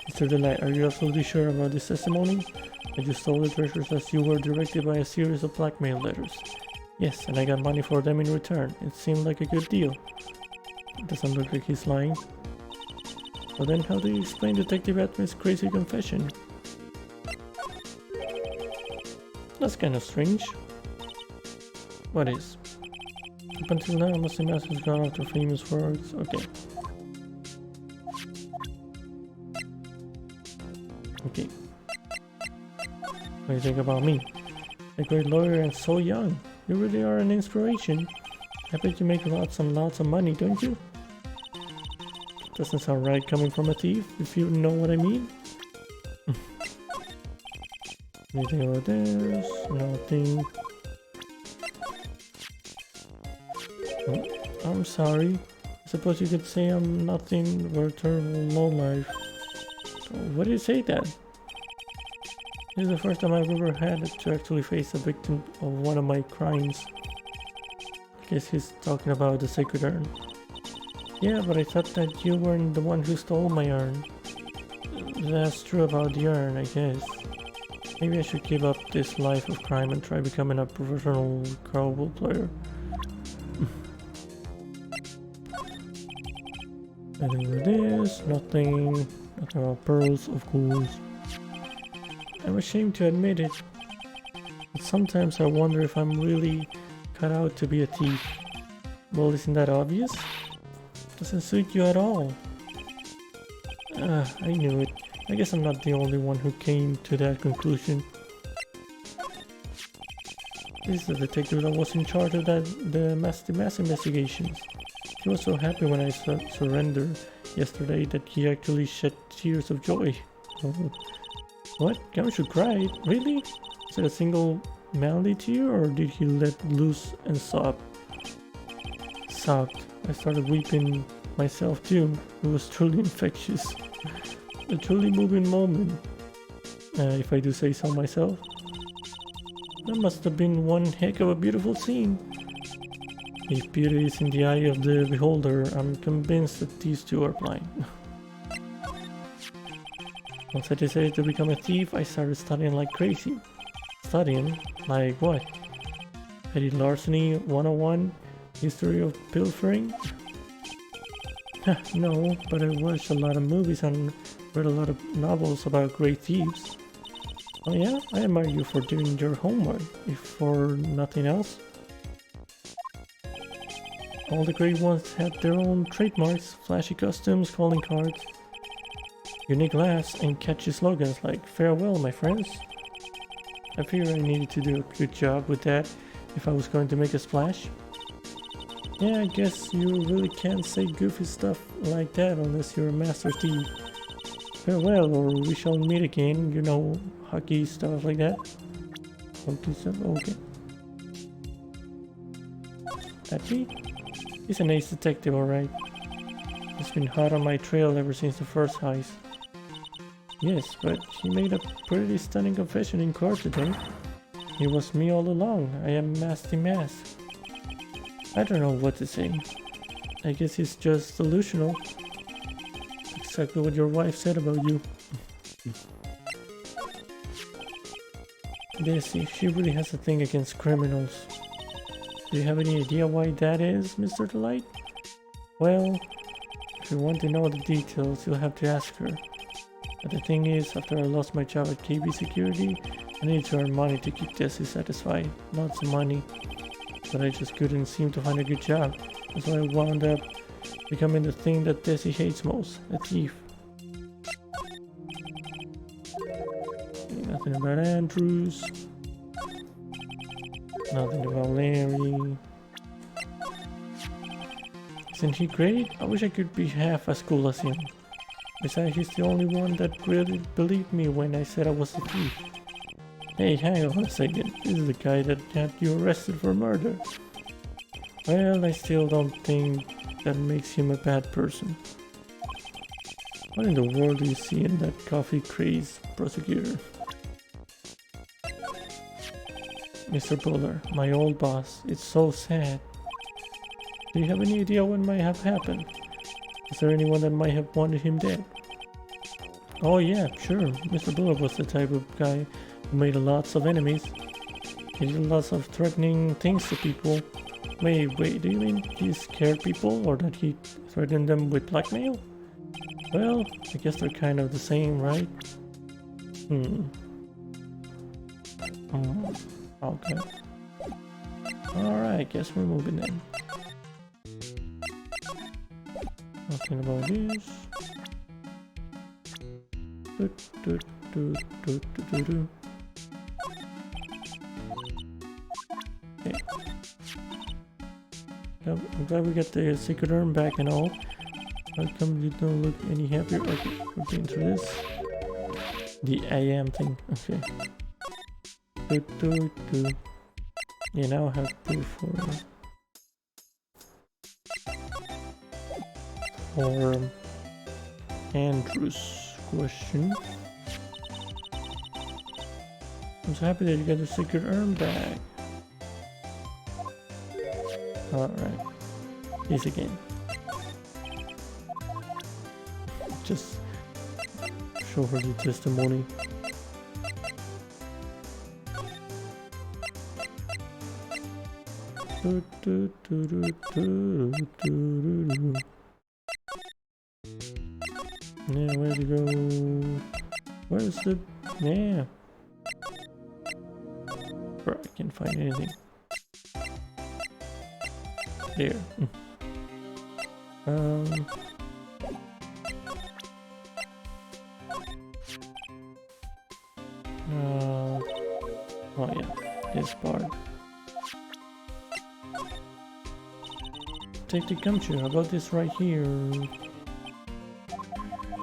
Mr. Delight, are you absolutely sure about this testimony? That you stole the treasures as you were directed by a series of blackmail letters? Yes, and I got money for them in return. It seemed like a good deal. It doesn't look like he's lying. So then how do you explain Detective Atman's crazy confession? That's kind of strange. What is? Up until now, Master Mask has gone after famous words. Okay. Okay. What do you think about me? A great lawyer and so young. You really are an inspiration. I bet you make lots and lots of money, don't you? Doesn't sound right coming from a thief, if you know what I mean. Anything about this? Nothing. Oh, I'm sorry. I suppose you could say I'm nothing but a terrible lowlife. Oh, what did you say that? This is the first time I've ever had to actually face a victim of one of my crimes. I guess he's talking about the sacred urn. Yeah, but I thought that you weren't the one who stole my urn. That's true about the urn, I guess. Maybe I should give up this life of crime and try becoming a professional carnival player. Nothing with this, nothing about pearls, of course. I'm ashamed to admit it, but sometimes I wonder if I'm really cut out to be a thief. Well, isn't that obvious? Doesn't suit you at all. I knew it. I guess I'm not the only one who came to that conclusion. This is the detective that was in charge of the mass investigations. He was so happy when I surrendered yesterday that he actually shed tears of joy. Oh. What? Gamshu cried? Really? Was it a single manly tear, or did he let loose and sob? Sobbed. I started weeping myself too. It was truly infectious. A truly moving moment, if I do say so myself. That must have been one heck of a beautiful scene. If beauty is in the eye of the beholder, I'm convinced that these two are blind. Once I decided to become a thief, I started studying like crazy. Studying? Like what? Petty larceny 101? History of pilfering? No, but I watched a lot of movies and read a lot of novels about great thieves. Oh yeah? I admire you for doing your homework, if for nothing else. All the great ones had their own trademarks, flashy costumes, calling cards, unique laughs, and catchy slogans like "Farewell, my friends." I figured I needed to do a good job with that if I was going to make a splash. Yeah, I guess you really can't say goofy stuff like that unless you're a master thief. Farewell, or we shall meet again, you know, hockey stuff like that. Hockey stuff, okay. Happy? He's an ace detective, alright. He's been hot on my trail ever since the first heist. Yes, but he made a pretty stunning confession in court today. It was me all along. I am Masty Mask. I don't know what to say. I guess he's just delusional. Exactly what your wife said about you. Desi, she really has a thing against criminals. Do you have any idea why that is, Mr. Delight? Well, if you want to know the details, you'll have to ask her. But the thing is, after I lost my job at KB Security, I needed to earn money to keep Desi satisfied. Lots of money. But I just couldn't seem to find a good job. So I wound up becoming the thing that Desi hates most, a thief. Nothing about Andrews. Nothing about Larry. Isn't he great? I wish I could be half as cool as him. Besides, he's the only one that really believed me when I said I was a thief. Hey, hang on a second. This is the guy that had you arrested for murder. Well, I still don't think that makes him a bad person. What in the world do you see in that coffee-crazed prosecutor? Mr. Buller, my old boss. It's so sad. Do you have any idea what might have happened? Is there anyone that might have wanted him dead? Oh yeah, sure. Mr. Buller was the type of guy who made lots of enemies. He did lots of threatening things to people. Wait, do you mean he scared people or that he threatened them with blackmail? Well, I guess they're kind of the same, right? Okay. Alright, guess we're moving then. Nothing about this. Okay. I'm glad we got the secret urn back and all. How come you don't look any happier? Okay, we're going through this. The I am thing. Okay. Yeah, now I have proof for Andrew's question. I'm so happy that you got the secret urn back. Alright. Easy game. Just show her the testimony. Yeah, where to go? Where's the... Yeah. Bro, I can't find anything. There. Oh yeah, this part. Take the gumshoe. How about this right here?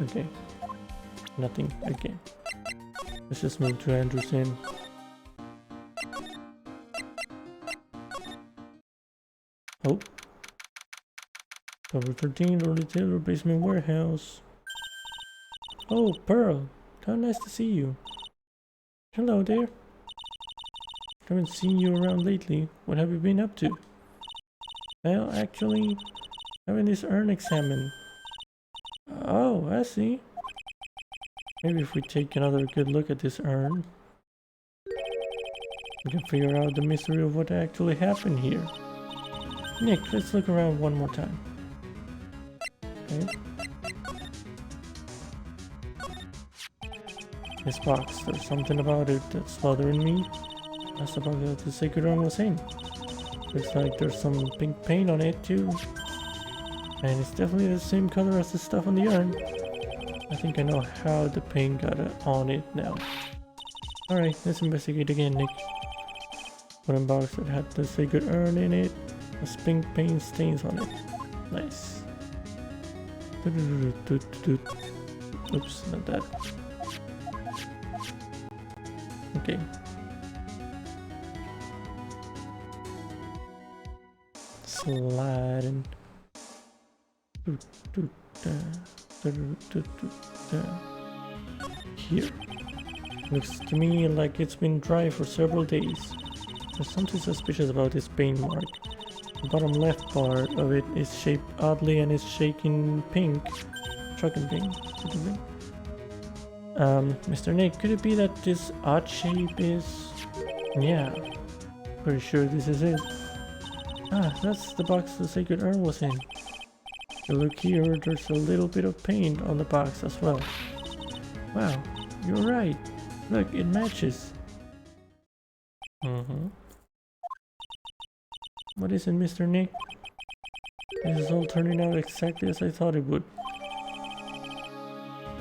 Okay. Nothing. Okay. Let's just move to Anderson. Oh. Number 13, the retailer basement warehouse. Oh, Pearl. How nice to see you. Hello there. Haven't seen you around lately. What have you been up to? Well, actually, having this urn examined. Oh, I see. Maybe if we take another good look at this urn, we can figure out the mystery of what actually happened here. Nick, let's look around one more time. Okay. This box, there's something about it that's bothering me. That's about what the sacred urn was in. Looks like there's some pink paint on it too. And it's definitely the same color as the stuff on the urn. I think I know how the paint got on it now. Alright, let's investigate again, Nick. Wooden box that had the sacred urn in it. Has pink paint stains on it. Nice. Oops, not that. Okay. Sliding. Here. Looks to me like it's been dry for several days. There's something suspicious about this paint mark. The bottom left part of it is shaped oddly and is shaking pink. Shocking pink. Mr. Nick, could it be that this odd shape is... Yeah. Pretty sure this is it. Ah, that's the box the sacred urn was in. If you look here, there's a little bit of paint on the box as well. Wow, you're right. Look, it matches. What is it, Mr. Nick? This is all turning out exactly as I thought it would.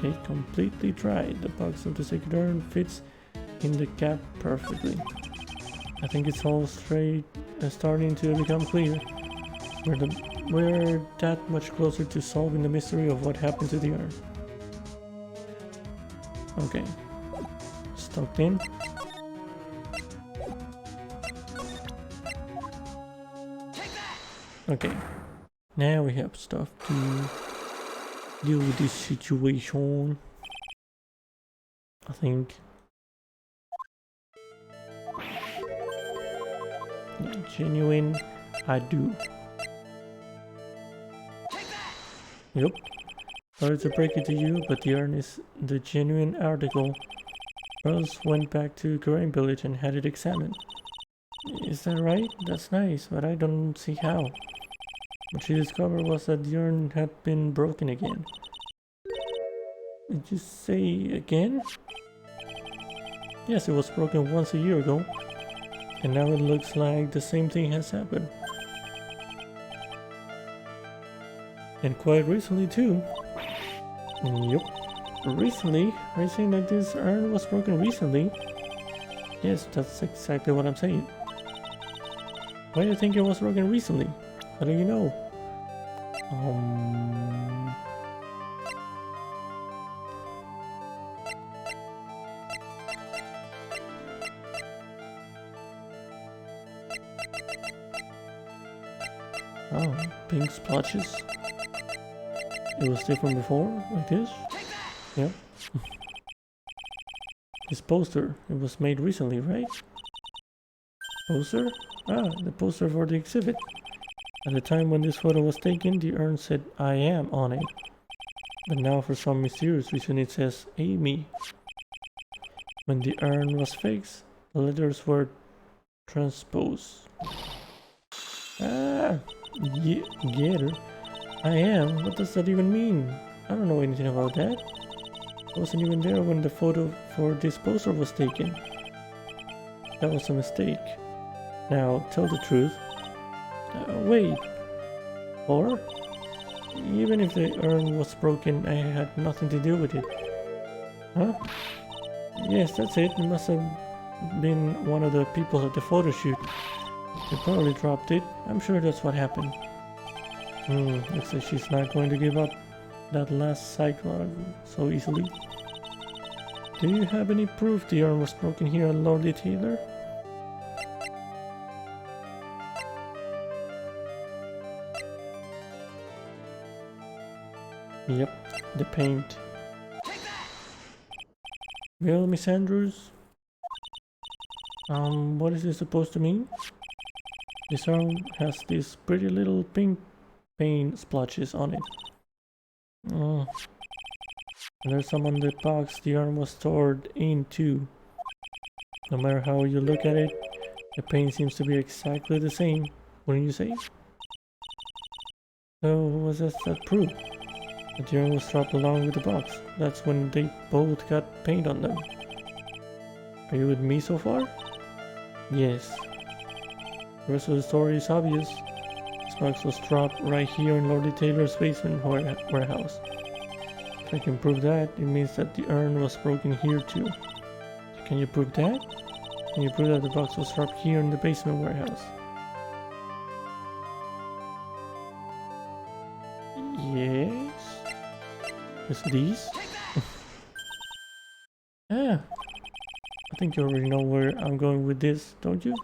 It completely dried. The box of the sacred urn fits in the gap perfectly. I think it's all starting to become clear. We're that much closer to solving the mystery of what happened to the urn. Okay. Stuck in. Okay. Now we have stuff to deal with this situation. I think. Yeah, genuine, I do. Yep. Sorry to break it to you, but the urn is the genuine article. Rose went back to Grain Village and had it examined. Is that right? That's nice, but I don't see how. What she discovered was that the urn had been broken again. Did you say again? Yes, it was broken once a year ago. And now it looks like the same thing has happened. And quite recently too. Yep. Recently? Are you saying that this urn was broken recently? Yes, that's exactly what I'm saying. Why do you think it was broken recently? How do you know? Oh, pink splotches. It was different before, like this? Yep. This poster, it was made recently, right? Poster? Ah, the poster for the exhibit. At the time when this photo was taken, the urn said I am on it. But now for some mysterious reason it says Amy. When the urn was fixed, the letters were transposed. Ah, get her. I am? What does that even mean? I don't know anything about that. I wasn't even there when the photo for this poster was taken. That was a mistake. Now, tell the truth. Wait. Or? Even if the urn was broken, I had nothing to do with it. Huh? Yes, that's it. It must have been one of the people at the photo shoot. They probably dropped it. I'm sure that's what happened. Looks like she's not going to give up that last cyclone so easily. Do you have any proof the urn was broken here at Lordy Taylor? Yep, the paint. Well, Miss Andrews? What is this supposed to mean? This urn has these pretty little pink paint splotches on it. And there's some on the box the urn was stored in too. No matter how you look at it, the paint seems to be exactly the same, wouldn't you say? So was that proof? The urn was dropped along with the box. That's when they both got paint on them. Are you with me so far? Yes. The rest of the story is obvious. This box was dropped right here in Lordy Taylor's basement warehouse. If I can prove that, it means that the urn was broken here too. Can you prove that? Can you prove that the box was dropped here in the basement warehouse? Yes. Is these? Ah, I think you already know where I'm going with this, don't you?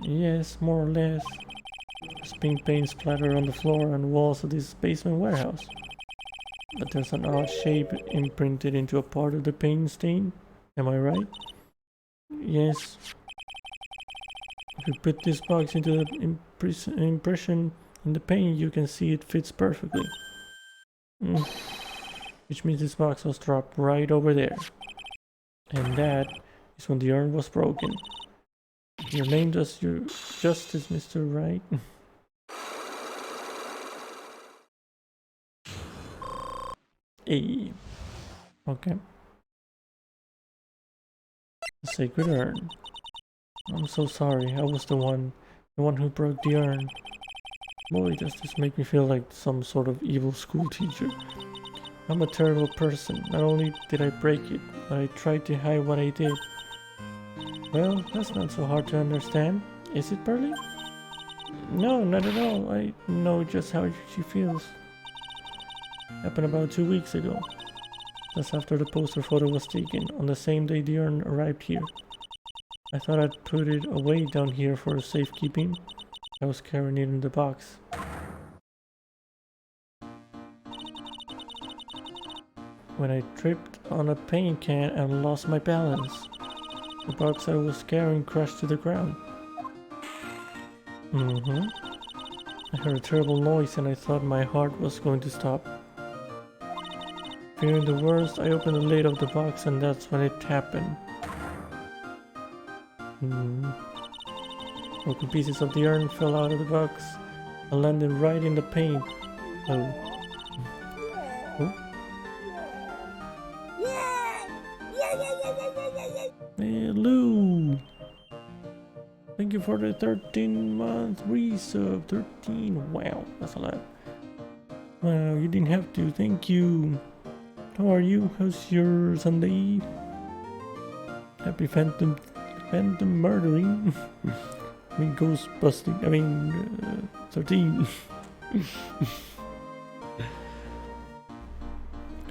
Yes, more or less. There's pink paint splattered on the floor and walls of this basement warehouse. But there's an odd shape imprinted into a part of the paint stain. Am I right? Yes. If you put this box into the impression in the paint, you can see it fits perfectly. Which means this box was dropped right over there. And that is when the urn was broken. Your name does you justice, Mr. Wright. Hey. Okay. The sacred urn. I'm so sorry. I was the one who broke the urn. Boy, does this make me feel like some sort of evil school teacher. I'm a terrible person. Not only did I break it, but I tried to hide what I did. Well, that's not so hard to understand, is it, Pearly? No, not at all. I know just how she feels. Happened about 2 weeks ago. That's after the poster photo was taken, on the same day the urn arrived here. I thought I'd put it away down here for safekeeping. I was carrying it in the box. When I tripped on a paint can and lost my balance. The box I was carrying crashed to the ground. I heard a terrible noise and I thought my heart was going to stop. Fearing the worst, I opened the lid of the box and that's when it happened. Broken pieces of the urn fell out of the box and landed right in the paint. Oh. Hello! Thank you for the 13-month resub. 13, wow, that's a lot. Wow, you didn't have to, thank you. How are you? How's your Sunday? Happy phantom murdering. I mean ghost busting, 13.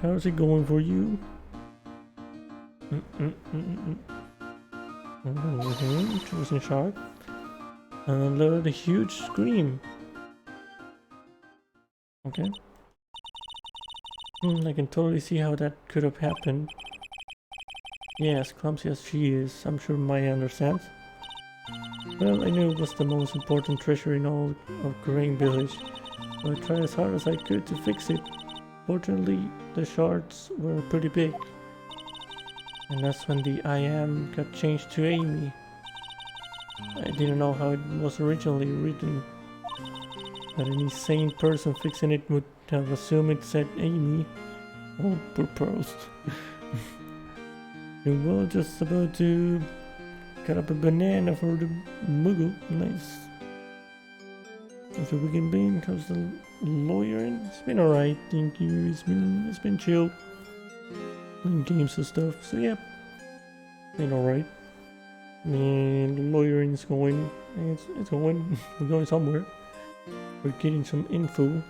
How's it going for you? She was in shock. And the huge scream. Okay. I can totally see how that could have happened. Yeah, as clumsy as she is, I'm sure Maya understands. Well, I knew it was the most important treasure in all of Grain Village, so I tried as hard as I could to fix it. Fortunately, the shards were pretty big, and that's when the I am got changed to Amy. I didn't know how it was originally written, but any sane person fixing it would have assumed it said Amy. Oh, poor Pearls. We were just about to cut up a banana for the Moogle. Nice. So we can be how's the lawyer in? It's been alright, thank you. It's been chill. Playing games and stuff. So yeah. Been alright. I mean, the lawyering going. It's going. We're going somewhere. We're getting some info.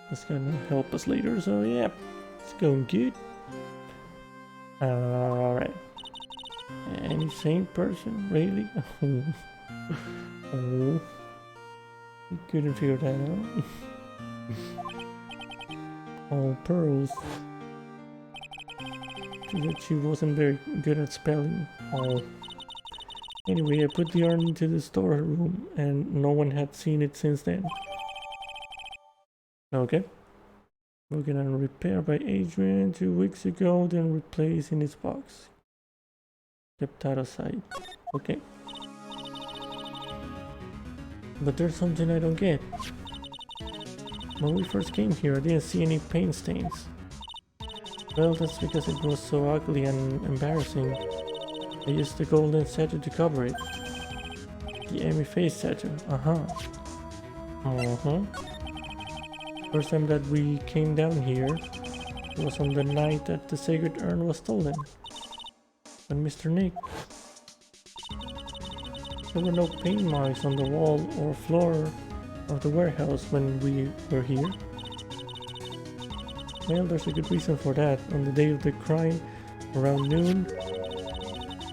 That's gonna help us later. So yeah, it's going good. Alright. Any sane person, really? Oh, you couldn't figure that out. Oh, Pearls. She wasn't very good at spelling. Oh. Anyway, I put the yarn into the storeroom, and no one had seen it since then. Okay. We're gonna repair by Adrian 2 weeks ago, then replace in its box. Kept that aside. Okay. But there's something I don't get. When we first came here, I didn't see any paint stains. Well, that's because it was so ugly and embarrassing. I used the golden statue to cover it. The Amy face statue. First time that we came down here was on the night that the sacred urn was stolen. And Mr. Nick. There were no paint marks on the wall or floor of the warehouse when we were here. Well, there's a good reason for that. On the day of the crime, around noon,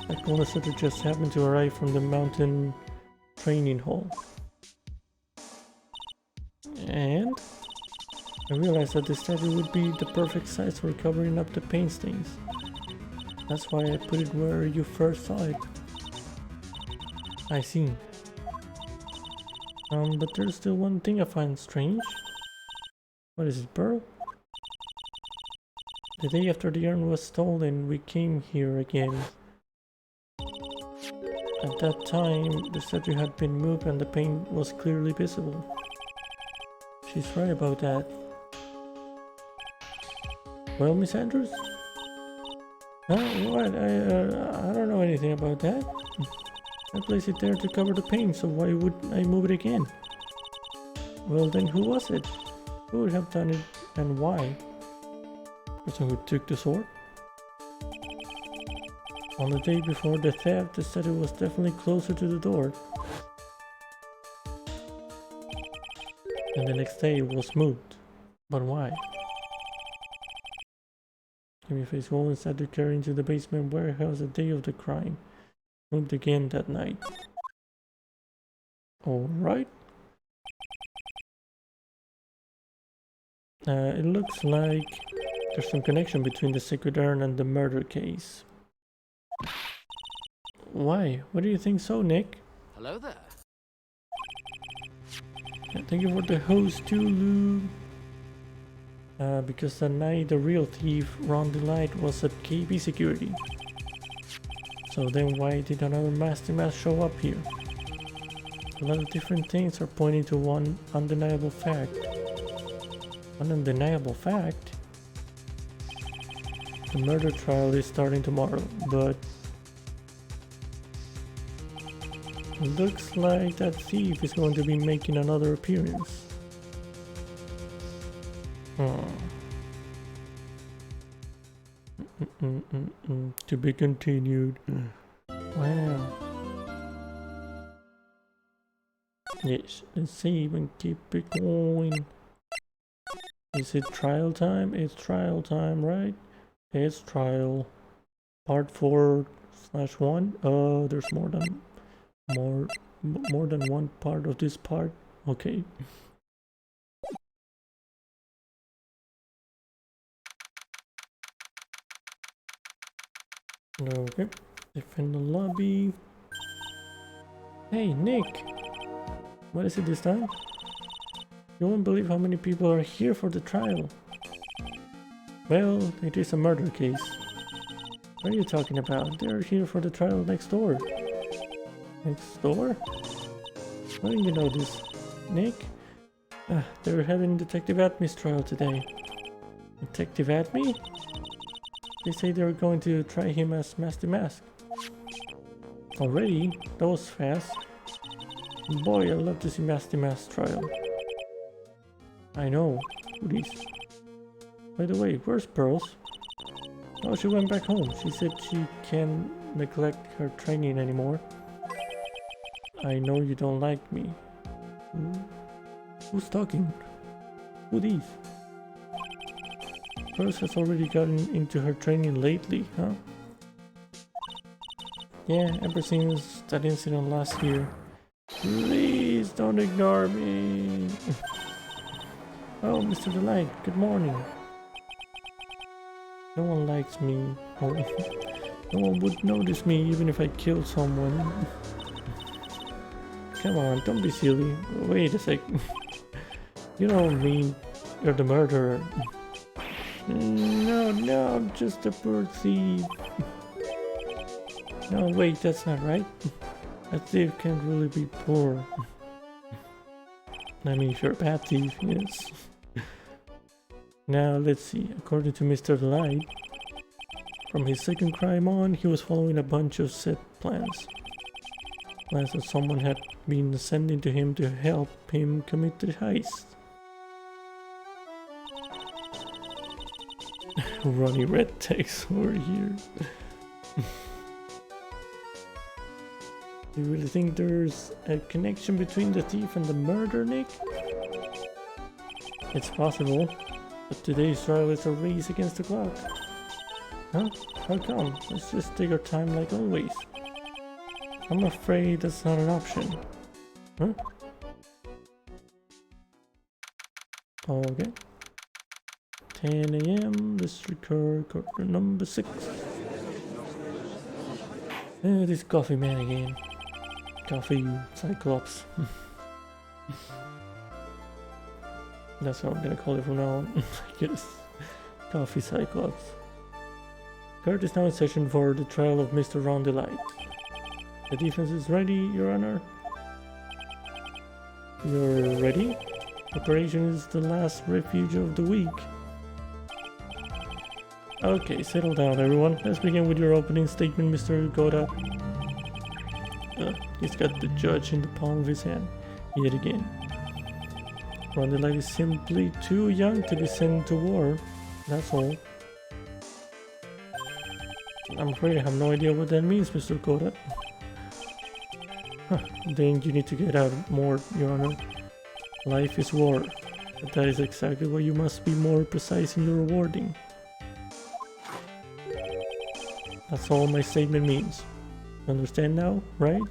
a golden statue just happened to arrive from the mountain training hall. And I realized that the statue would be the perfect size for covering up the paint stains. That's why I put it where you first saw it. I see. But there's still one thing I find strange. What is it, Pearl? The day after the urn was stolen, we came here again. At that time, the statue had been moved and the paint was clearly visible. She's right about that. Well, Miss Andrews? Huh? What? I don't know anything about that. I placed it there to cover the paint, so why would I move it again? Well, then who was it? Who would have done it and why? The person who took the sword? On the day before the theft, the statue was definitely closer to the door. And the next day it was moved. But why? Give face golden statue carried into the basement warehouse the day of the crime. Moved again that night. Alright. It looks like there's some connection between the sacred urn and the murder case. Why? What do you think so, Nick? Hello there. Thank you for the host too, Lou. Because that night the real thief, Ron Delight, was at KB security. So then why did another master mask show up here? A lot of different things are pointing to one undeniable fact. One undeniable fact? The murder trial is starting tomorrow, but it looks like that thief is going to be making another appearance. To be continued. Wow. Yes, let's save and keep it going. Is it trial time? It's trial time, right? It's trial. Part 4/1. There's more than one part of this part. Okay. Okay. Defend the lobby. Hey, Nick! What is it this time? You won't believe how many people are here for the trial. Well, it is a murder case. What are you talking about? They're here for the trial next door. Next door? Why didn't you know this, Nick? They're having Detective Atmy's trial today. Detective Atmy? They say they're going to try him as Master Mask. Already? That was fast. Boy, I'd love to see Master Mask's trial. I know. Goodies. By the way, where's Pearls? Oh, she went back home. She said she can't neglect her training anymore. I know you don't like me. Who's talking? Who these? Pearls has already gotten into her training lately, huh? Yeah, ever since that incident last year. Please don't ignore me. Oh, Mr. Delight, good morning. No one likes me. Oh, no one would notice me even if I killed someone. Come on, don't be silly. Wait a sec. You don't mean you're the murderer. No, I'm just a poor thief. No, wait, that's not right. A thief can't really be poor. I mean, if you're a bad thief, yes. Now, let's see. According to Mr. Light, from his second crime on, he was following a bunch of set plans. Plans that someone had been sending to him to help him commit the heist. Ronnie Red takes over here. You really think there's a connection between the thief and the murder, Nick? It's possible, but today's trial is a race against the clock. Huh? How come? Let's just take our time like always. I'm afraid that's not an option. Huh? Okay. 10 AM, let's record quarter number 6. This coffee man again. Coffee Cyclops. That's what I'm gonna call it from now on. I guess. Coffee Cyclops. Court is now in session for the trial of Mr. Ron Delight. The defense is ready, Your Honor. You're ready? Preparation is the last refuge of the week. Okay, settle down everyone. Let's begin with your opening statement, Mr. Goda. He's got the judge in the palm of his hand, yet again. Ron Delight is simply too young to be sent to war, that's all. I'm afraid I have no idea what that means, Mr. Goda. Then you need to get out more, Your Honor. Life is war, but that is exactly why you must be more precise in your rewarding. That's all my statement means. Understand now, right?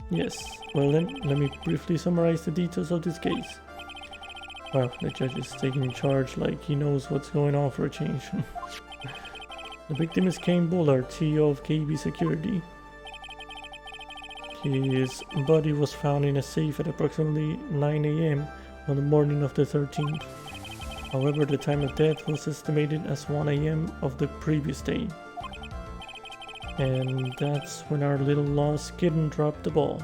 Yes. Well then, let me briefly summarize the details of this case. Well, the judge is taking charge like he knows what's going on for a change. The victim is Kane Bullard, CEO of KB Security. His body was found in a safe at approximately 9 AM on the morning of the 13th. However, the time of death was estimated as 1 AM of the previous day. And that's when our little lost kitten dropped the ball.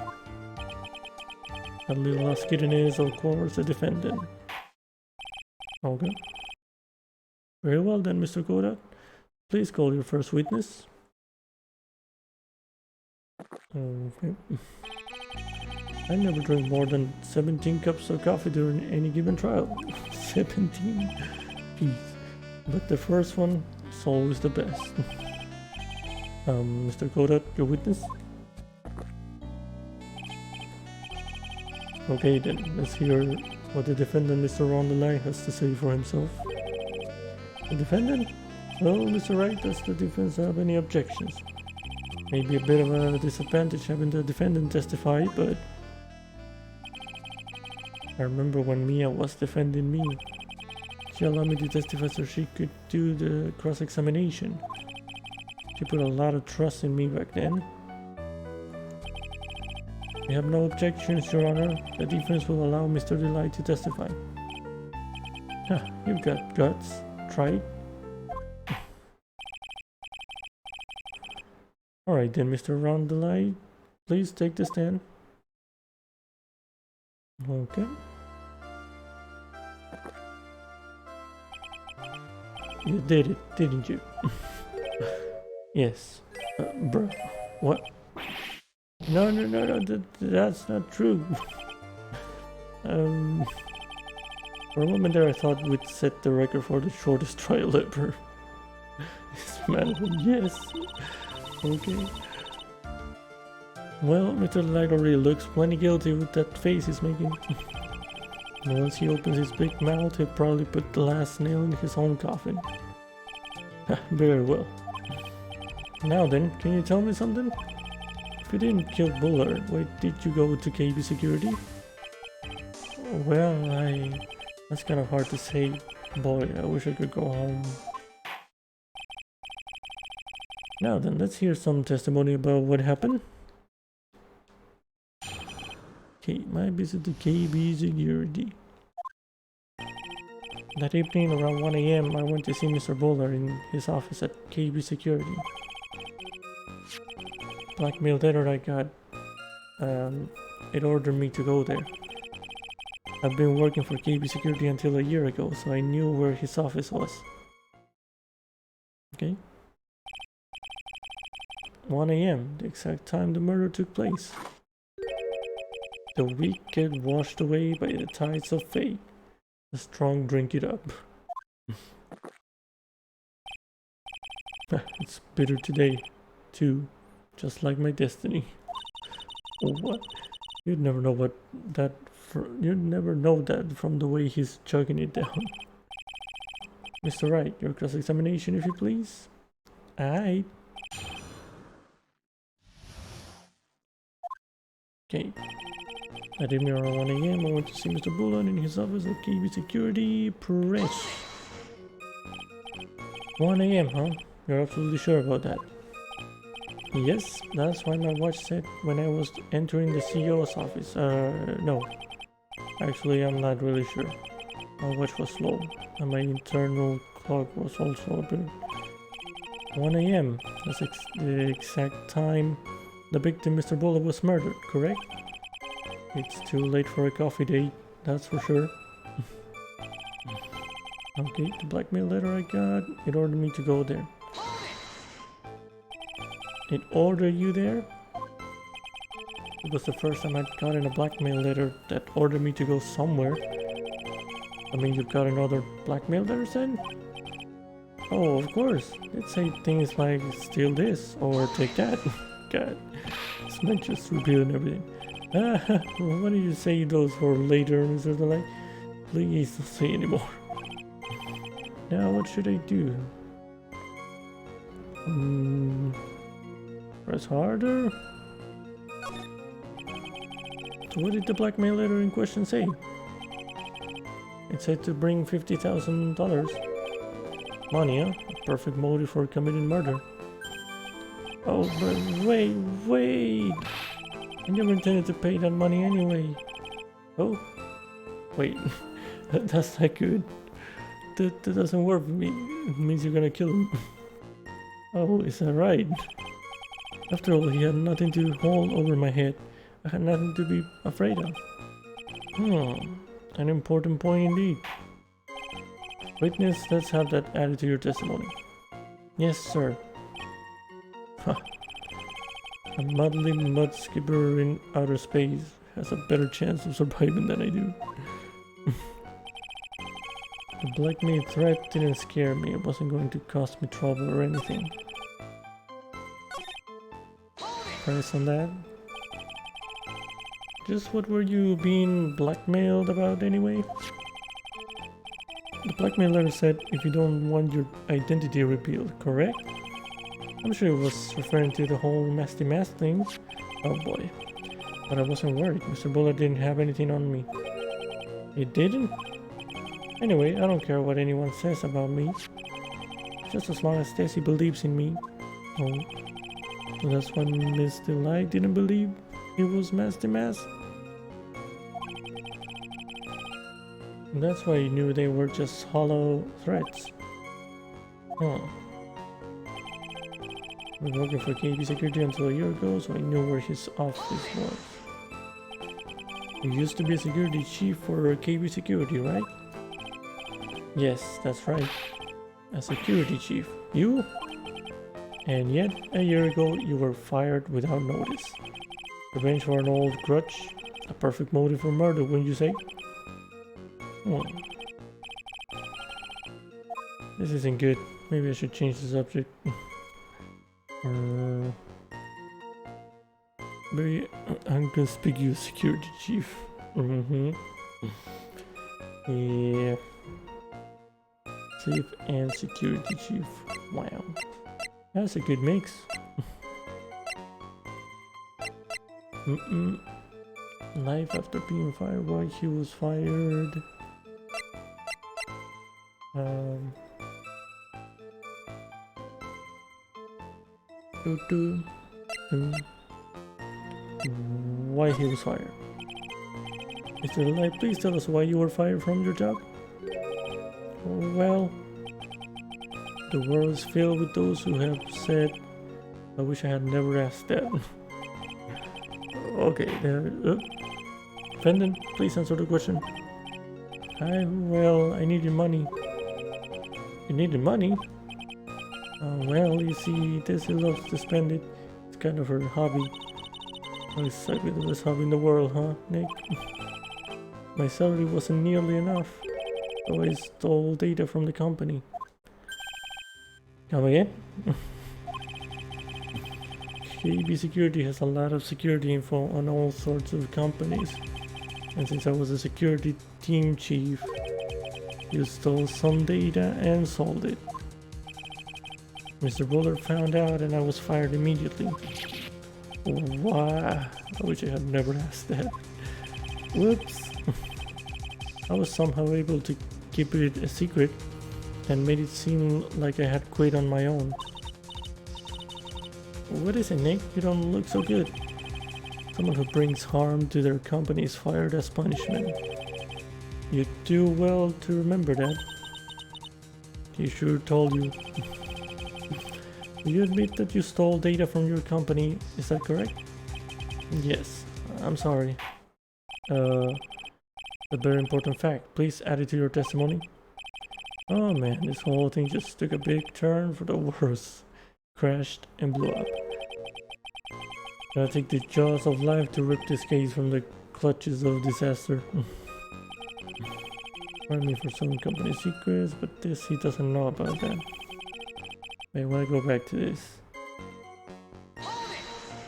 That little lost kitten is, of course, the defendant. Okay. Very well then, Mr. Koda. Please call your first witness. Okay. I never drink more than 17 cups of coffee during any given trial. 17? Jeez. But the first one is always the best. Mr. Koda, your witness? Okay then, let's hear what the defendant, Mr. Ron Delight, has to say for himself. The defendant? Well, Mr. Wright, does the defense have any objections? Maybe a bit of a disadvantage having the defendant testify, but I remember when Mia was defending me. She allowed me to testify so she could do the cross-examination. He put a lot of trust in me back then. We have no objections, Your Honor. The defense will allow Mr. Delight to testify. Huh, you've got guts. Try it. Alright then, Mr. Rondelite. Please take the stand. Okay. You did it, didn't you? Yes. Bro. What? No, that's not true. For a moment there I thought we'd set the record for the shortest trial ever. This man, yes. Okay. Well, Mr. Light already looks plenty guilty with that face he's making. Once he opens his big mouth, he'll probably put the last nail in his own coffin. Very well. Now then, can you tell me something? If you didn't kill Bullard, why did you go to KB security? Well, that's kind of hard to say. Boy, I wish I could go home. Now then, let's hear some testimony about what happened. Okay, my visit to KB security. That evening around 1 AM, I went to see Mr. Bullard in his office at KB security. Blackmail letter I got. It ordered me to go there. I've been working for KB security until a year ago, so I knew where his office was. Okay. 1 AM, the exact time the murder took place. The weak get washed away by the tides of fate. The strong drink it up. It's bitter today, too, just like my destiny. What? You'd never know that from the way he's chugging it down. Mr. Wright, your cross-examination, if you please. Aye. Okay. That evening around 1 AM, I went to see Mr. Bullard in his office at KB Security Press. 1 AM, huh? You're absolutely sure about that? Yes, that's why my watch said when I was entering the CEO's office. No. Actually, I'm not really sure. My watch was slow, and my internal clock was also a bit. 1 AM, that's the exact time the victim, Mr. Bullard, was murdered, correct? It's too late for a coffee date, that's for sure. Okay, the blackmail letter I got, it ordered me to go there. It ordered you there? It was the first time I'd gotten a blackmail letter that ordered me to go somewhere. I mean, you've got another blackmail letter then? Oh, of course. It'd say things like, steal this, or take that. God, this man just repeating everything. Why don't you say those for later, Mr. Delay? Please don't say anymore. Now, what should I do? Press harder? So what did the blackmail letter in question say? It said to bring $50,000. Money, huh? A perfect motive for committing murder. Oh, but wait! I never intended to pay that money anyway. Oh? Wait. That's not good. That doesn't work for me. It means you're gonna kill him. Oh, is that right? After all, he had nothing to hold over my head. I had nothing to be afraid of. An important point indeed. Witness, let's have that added to your testimony. Yes, sir. A muddly mud skipper in outer space has a better chance of surviving than I do. The blackmail threat didn't scare me. It wasn't going to cost me trouble or anything. Price on that? Just what were you being blackmailed about anyway? The blackmail letter said if you don't want your identity revealed, correct? I'm sure it was referring to the whole nasty mask thing. Oh boy. But I wasn't worried. Mr. Bullard didn't have anything on me. He didn't? Anyway, I don't care what anyone says about me. Just as long as Stacy believes in me. Oh, so that's why Mr. Light didn't believe it was Master Mask? And that's why he knew they were just hollow threats. Huh. I was working for KB Security until a year ago, so I knew where his office was. You used to be a security chief for KB Security, right? Yes, that's right. A security chief. You? And yet, a year ago, you were fired without notice. Revenge for an old grudge? A perfect motive for murder, wouldn't you say? This isn't good. Maybe I should change the subject. Very unconspicuous security chief. Yeah. Safe and security chief. Wow. That's a good mix. Life after being fired. Why he was fired? Why he was fired? Mr. Light, please tell us why you were fired from your job. Well, the world is filled with those who have said, I wish I had never asked that. Okay, defendant, please answer the question. Well, I needed money. You needed money? Well, you see, Tessie loves to spend it. It's kind of her hobby. Oh, it's like the best hobby in the world, huh, Nick? My salary wasn't nearly enough, so I stole data from the company. Come again? KB Security has a lot of security info on all sorts of companies. And since I was a security team chief, you stole some data and sold it. Mr. Bullard found out and I was fired immediately. Wow, I wish I had never asked that. Whoops. I was somehow able to keep it a secret and made it seem like I had quit on my own. What is it, Nick? You don't look so good. Someone who brings harm to their company is fired as punishment. You do well to remember that. He sure told you. Do you admit that you stole data from your company? Is that correct? Yes. I'm sorry. A very important fact. Please add it to your testimony. Oh man, this whole thing just took a big turn for the worse. Crashed and blew up. Gotta take the jaws of life to rip this case from the clutches of disaster. Pardon me for some company secrets, but this he doesn't know about that. Wait, I wanna go back to this.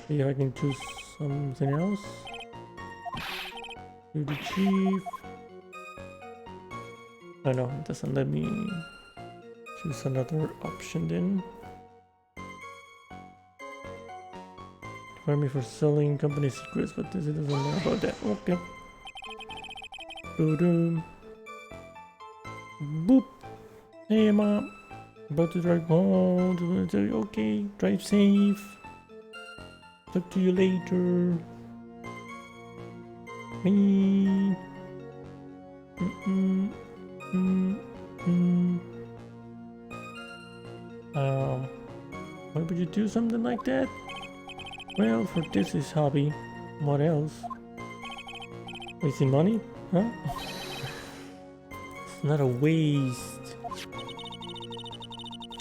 See if I can choose something else. To the chief. Oh no, it doesn't let me choose another option then. Fire me for selling company secrets, but this doesn't know about that. Okay. Boom. Boop. Hey mom. About to drive home. Okay, drive safe. Talk to you later. Me. Why would you do something like that? Well, for this is hobby. What else? Wasting money? Huh? It's not a waste.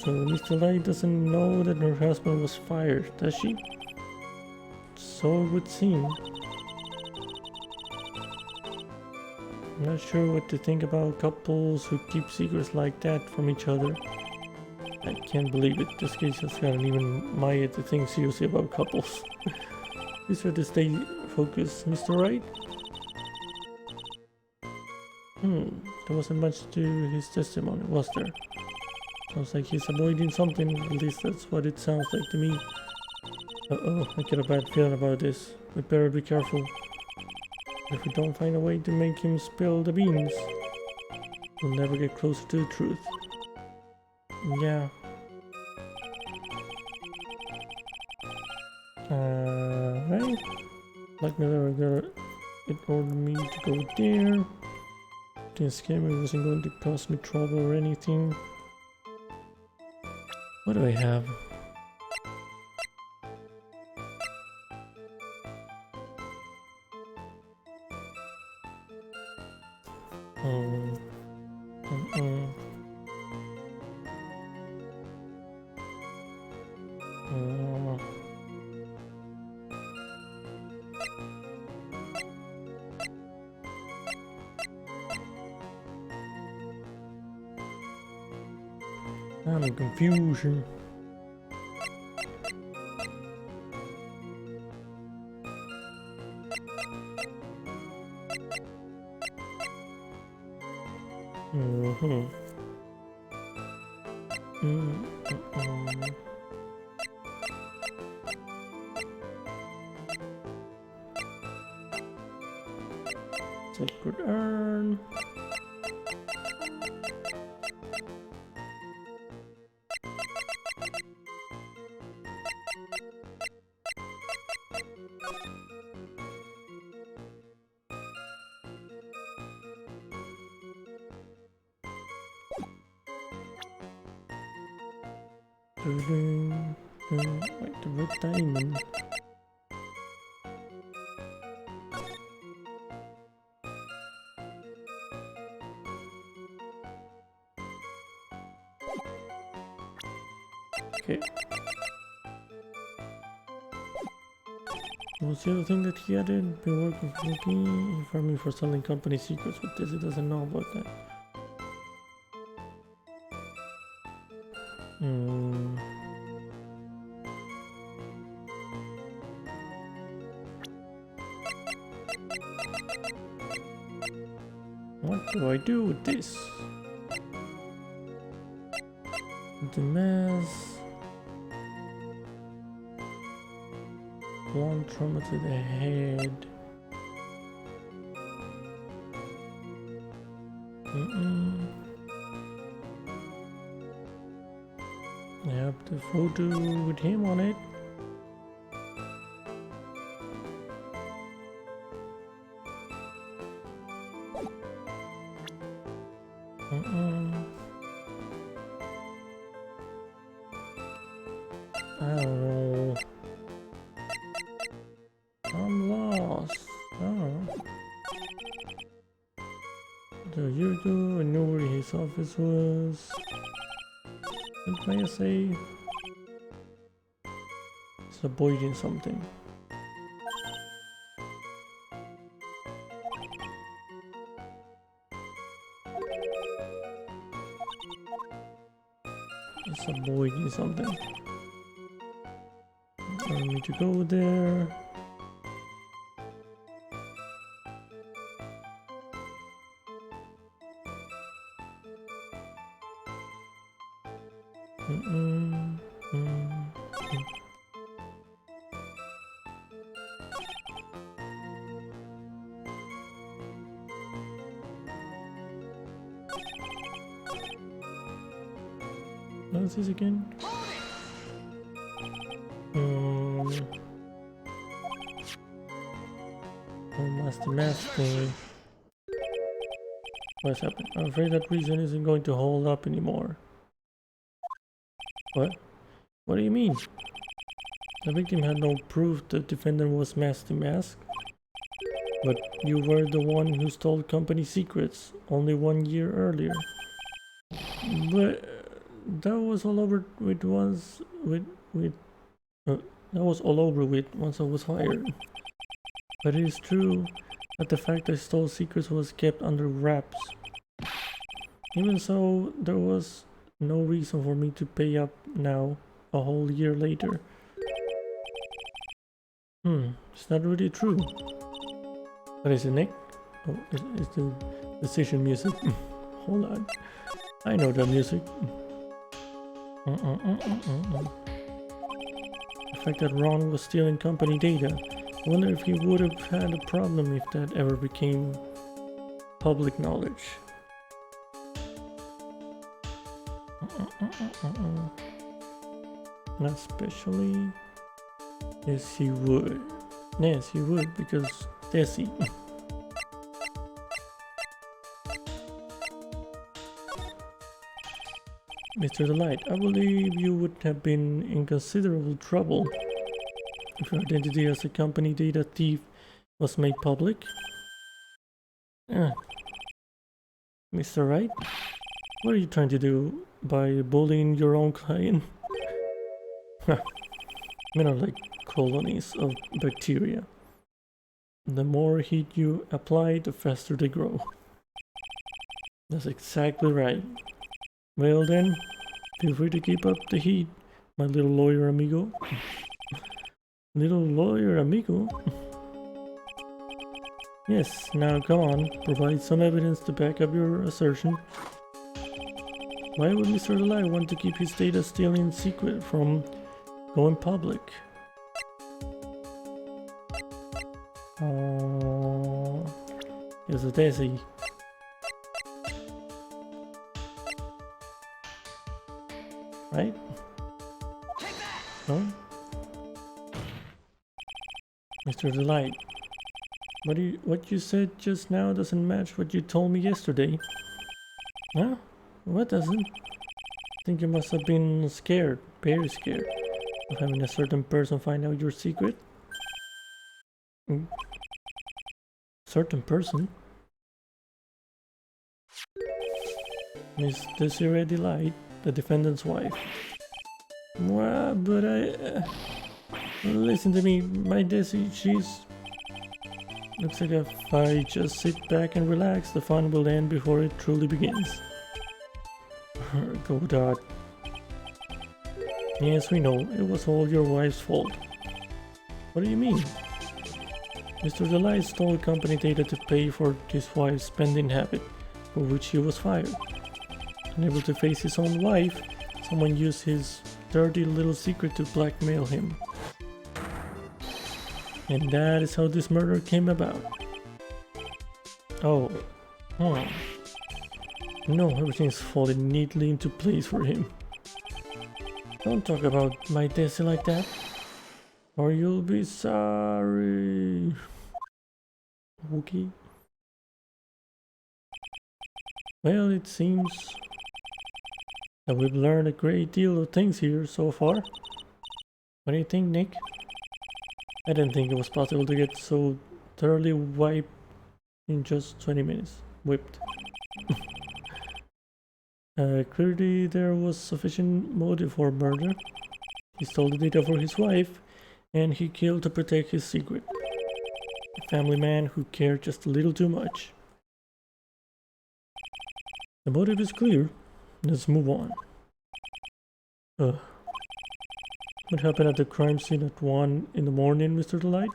So Mr. Light doesn't know that her husband was fired, does she? So it would seem. I'm not sure what to think about couples who keep secrets like that from each other. I can't believe it. This case has gotten even Maya to think seriously about couples. Please try to stay focused, Mr. Wright. There wasn't much to his testimony, was there? Sounds like he's avoiding something. At least that's what it sounds like to me. Uh-oh, I get a bad feeling about this. We better be careful. If we don't find a way to make him spill the beans, we'll never get closer to the truth. Yeah. Right. Like it ordered me to go there. Didn't scare me, it wasn't going to cause me trouble or anything. What do I have? Um, I'm in confusion. Sacred urn. Wait, the red diamond. Okay. What's the other thing that he added? Been working for me, farming for selling company secrets. With this, he doesn't know about that. What do I do with this? The mass. One trauma to the head. I have the photo with him on it. I don't know. I'm lost. I don't know. So you do, I know where his office was. What may I say? It's avoiding something. It's avoiding something. I need to go there. What is this again? Master Master. What's happened? I'm afraid that reason isn't going to hold up anymore. What? What do you mean? The victim had no proof the defendant was Master Mask. But you were the one who stole company secrets only 1 year earlier. But that was all over with once that was all over with once I was hired. But it is true that the fact I stole secrets was kept under wraps. Even so, there was no reason for me to pay up now, a whole year later. Is that really true? What is it, Nick? Oh, it's the decision music. Hold on. I know that music. The fact that Ron was stealing company data. I wonder if he would have had a problem if that ever became public knowledge. Not especially. Yes, he would. Yes, he would, because Desi. Mr. Delight, I believe you would have been in considerable trouble if your identity as a company data thief was made public. Mr. Wright, what are you trying to do by bullying your own client? Men are like colonies of bacteria. The more heat you apply, the faster they grow. That's exactly right. Well then, feel free to keep up the heat, my little lawyer amigo. Little lawyer amigo? Yes, now come on, provide some evidence to back up your assertion. Why would Mr. Delight want to keep his data stealing secret from going public? Here's a Desi. Right? No? Mr. Delight, what you said just now doesn't match what you told me yesterday. Huh? What doesn't? I think you must have been scared, very scared, of having a certain person find out your secret. Certain person? Miss Desiree Delight, the defendant's wife. Well, but listen to me, my Desi, she's... Looks like if I just sit back and relax, the fun will end before it truly begins. Go Dot. Yes, we know, it was all your wife's fault. What do you mean? Mr. Delight stole company data to pay for his wife's spending habit, for which he was fired. Unable to face his own wife, someone used his dirty little secret to blackmail him. And that is how this murder came about. Oh. No, everything's falling neatly into place for him. Don't talk about my Desi like that, or you'll be sorry. Okay. Well, it seems that we've learned a great deal of things here so far. What do you think, Nick? I didn't think it was possible to get so thoroughly wiped in just 20 minutes. Whipped. Clearly there was sufficient motive for murder. He stole the data for his wife, and he killed to protect his secret. A family man who cared just a little too much. The motive is clear. Let's move on. What happened at the crime scene at 1 in the morning, Mr. Delight?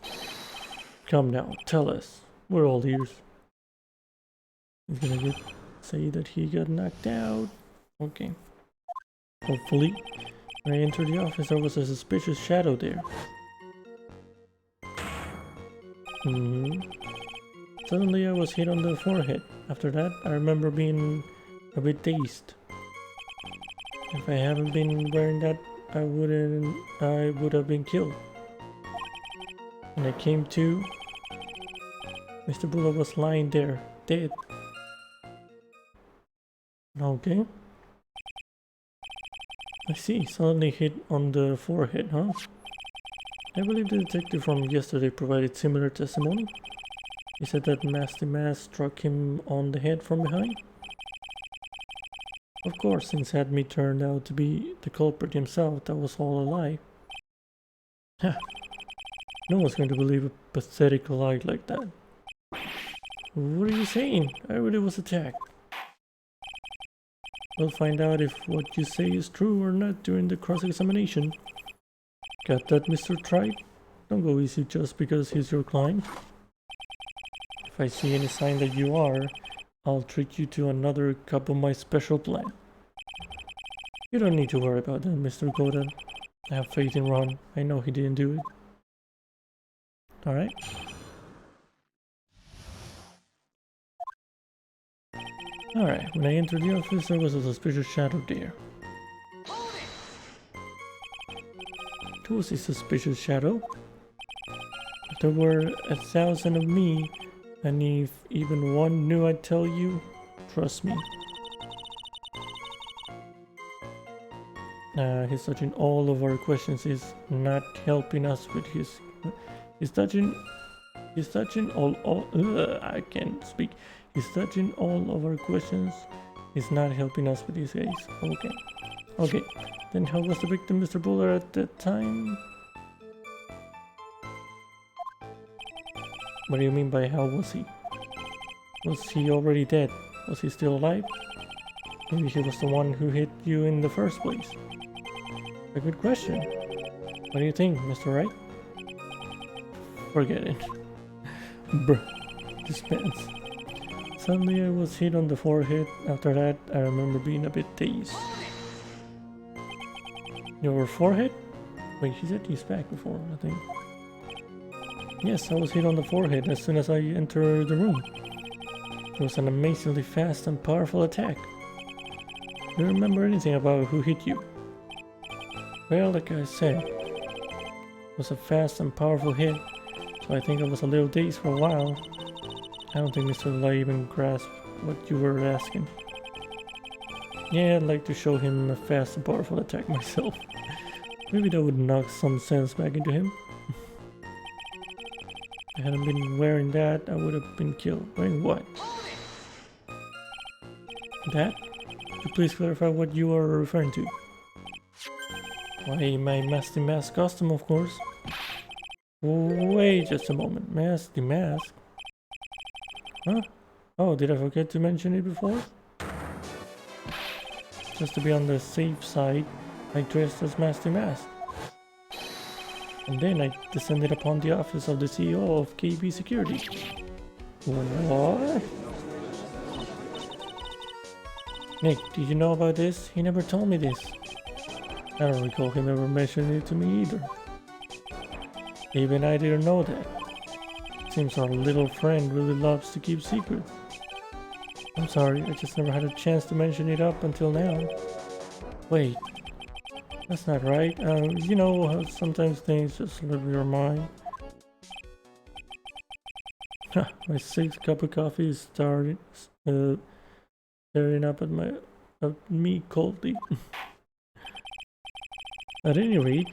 Come now, tell us. We're all ears. He's gonna say that he got knocked out. Okay. Hopefully. When I entered the office, there was a suspicious shadow there. Suddenly I was hit on the forehead. After that, I remember being a bit dazed. If I hadn't been wearing that, I would have been killed. When I came to, Mr. Bulla was lying there, dead. Okay. I see, suddenly hit on the forehead, huh? I believe the detective from yesterday provided similar testimony. He said that Nasty Mass struck him on the head from behind. Of course, since Admi turned out to be the culprit himself, that was all a lie. Ha! No one's going to believe a pathetic lie like that. What are you saying? I really was attacked. We'll find out if what you say is true or not during the cross-examination. Got that, Mr. Tribe? Don't go easy just because he's your client. If I see any sign that you are, I'll treat you to another cup of my special plan. You don't need to worry about that, Mr. Godad. I have faith in Ron. I know he didn't do it. Alright? Alright, when I entered the office, there was a suspicious shadow there. Who was this suspicious shadow? If there were 1,000 of me, and if even one knew I'd tell you, trust me. He's dodging all of our questions. He's not helping us with his... He's dodging all I can't speak. He's dodging all of our questions. He's not helping us with his case. Okay. Then how was the victim, Mr. Buller, at that time? What do you mean by how was he? Was he already dead? Was he still alive? Maybe he was the one who hit you in the first place. A good question. What do you think, Mr. Wright? Forget it. Bruh. Dispense. Suddenly I was hit on the forehead. After that, I remember being a bit dazed. Your forehead? Wait, he said he's back before, I think. Yes, I was hit on the forehead as soon as I entered the room. It was an amazingly fast and powerful attack. Do you remember anything about who hit you? Well, like I said, it was a fast and powerful hit, so I think I was a little dazed for a while. I don't think Mr. Lai even grasped what you were asking. Yeah, I'd like to show him a fast and powerful attack myself. Maybe that would knock some sense back into him. If I hadn't been wearing that, I would have been killed. Wearing what? That? Could you please clarify what you are referring to? Why, my Masty Mask costume, of course. Wait just a moment. Masty Mask? Huh? Oh, did I forget to mention it before? Just to be on the safe side, I dressed as Masty Mask. And then I descended upon the office of the CEO of KB Security. What? Nick, did you know about this? He never told me this. I don't recall him ever mentioning it to me either. Even I didn't know that. Seems our little friend really loves to keep secrets. I'm sorry, I just never had a chance to mention it up until now. Wait, that's not right. You know how sometimes things just slip your mind. My 6th cup of coffee is staring up at me coldly. At any rate,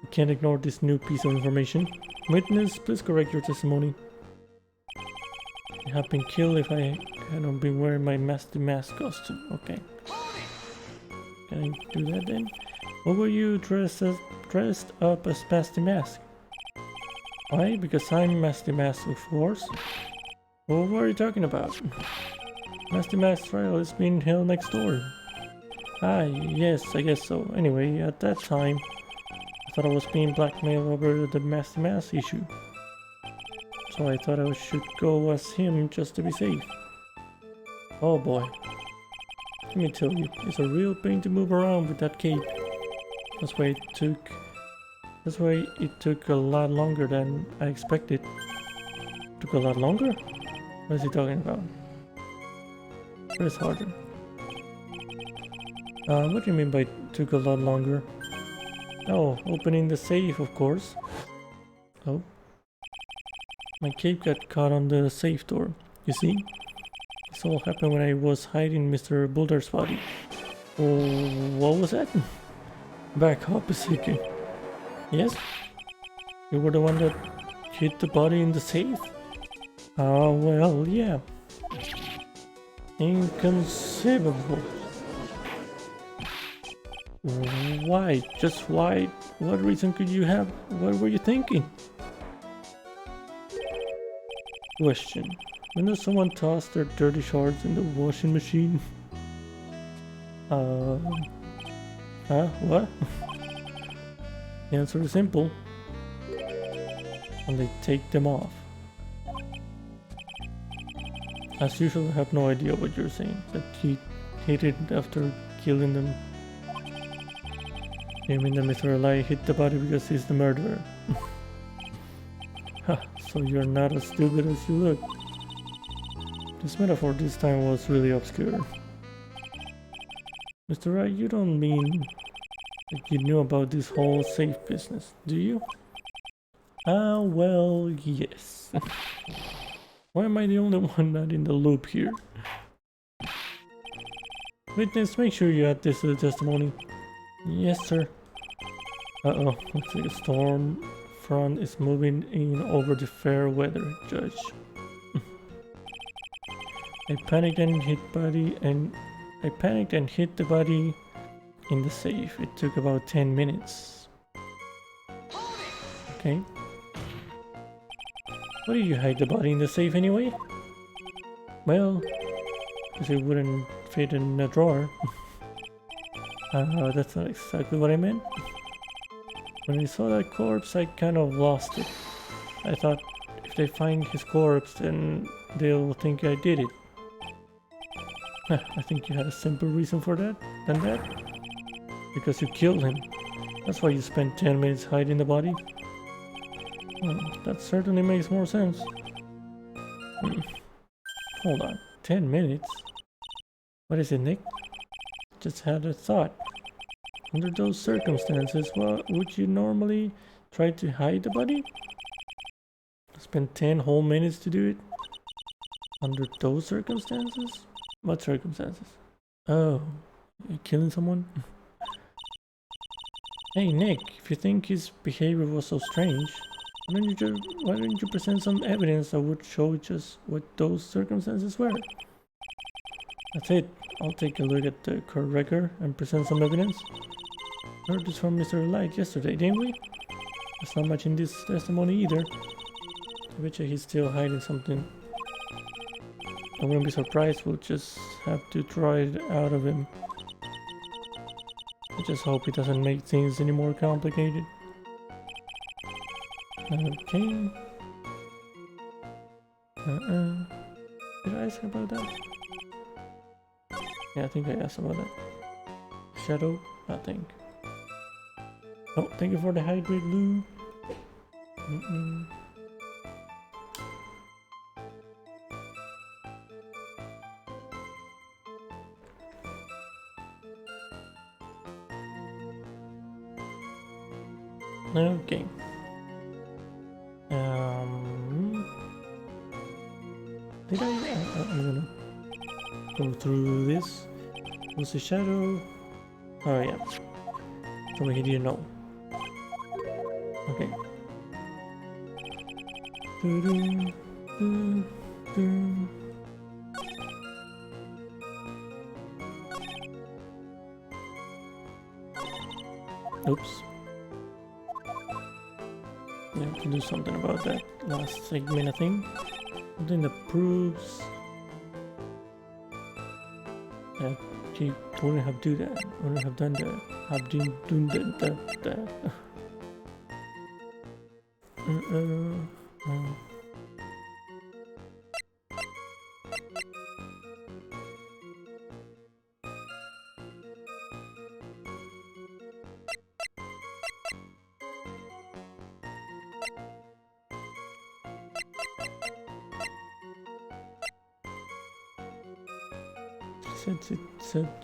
you can't ignore this new piece of information. Witness, please correct your testimony. I have been killed if I hadn't been wearing my Masty Mask costume. Okay. Can I do that then? What were you dressed up as Masty Mask? Why? Because I'm Masty Mask, of course. Well, what are you talking about? Masty Mask trial is being held next door. Ah, yes, I guess so. Anyway, at that time, I thought I was being blackmailed over the Masty Mask issue. So I thought I should go as him just to be safe. Oh boy. Let me tell you, it's a real pain to move around with that cape. That's why it took a lot longer than I expected. Took a lot longer? What is he talking about? Press harder. What do you mean by took a lot longer? Oh, opening the safe, of course. Oh. My cape got caught on the safe door. You see? This all happened when I was hiding Mr. Boulder's body. Oh, what was that? Back up a second. Yes? You were the one that hid the body in the safe? Oh, well, yeah. Inconceivable. Why? Just why? What reason could you have? What were you thinking? Question. When does someone toss their dirty shorts in the washing machine? What? The answer is simple. When they take them off. As usual, I have no idea what you're saying. That he hit it after killing them. You mean that Mr. Lai hit the body because he's the murderer? Ha, so you're not as stupid as you look. This metaphor this time was really obscure. Mr. Wright, you don't mean... Like you knew about this whole safe business, do you? Ah, well, yes. Why am I the only one not in the loop here? Witness, make sure you add this to the testimony. Yes, sir. Uh-oh, looks like a storm front is moving in over the fair weather, Judge. I panicked and hit the body in the safe. It took about 10 minutes. Okay. Why did you hide the body in the safe anyway? Well, because it wouldn't fit in a drawer. That's not exactly what I meant. When I saw that corpse, I kind of lost it. I thought if they find his corpse, then they'll think I did it. I think you had a simple reason for that, than that. Because you killed him. That's why you spent 10 minutes hiding the body. That certainly makes more sense. Hold on, 10 minutes? What is it, Nick? Just had a thought. Under those circumstances, what would you normally try to hide the body? Spend 10 whole minutes to do it? Under those circumstances? What circumstances? Oh, you're killing someone? Hey Nick, if you think his behavior was so strange, why don't you present some evidence that would show just what those circumstances were? That's it. I'll take a look at the court record and present some evidence. Heard this from Mr. Light yesterday, didn't we? There's not much in this testimony either. I bet you he's still hiding something. I wouldn't be surprised, we'll just have to try it out of him. I just hope he doesn't make things any more complicated. Okay. Did I ask about that? Yeah, I think I asked about that. Shadow? I think. Oh, thank you for the hydrate, Lou. Okay. Did I'm gonna go through this. What's the shadow? Oh yeah. Somebody didn't know. Okay. Oops. I have to do something about that last segment, I think. Something that proves that she wouldn't have do that. Wouldn't have done that. Have done that.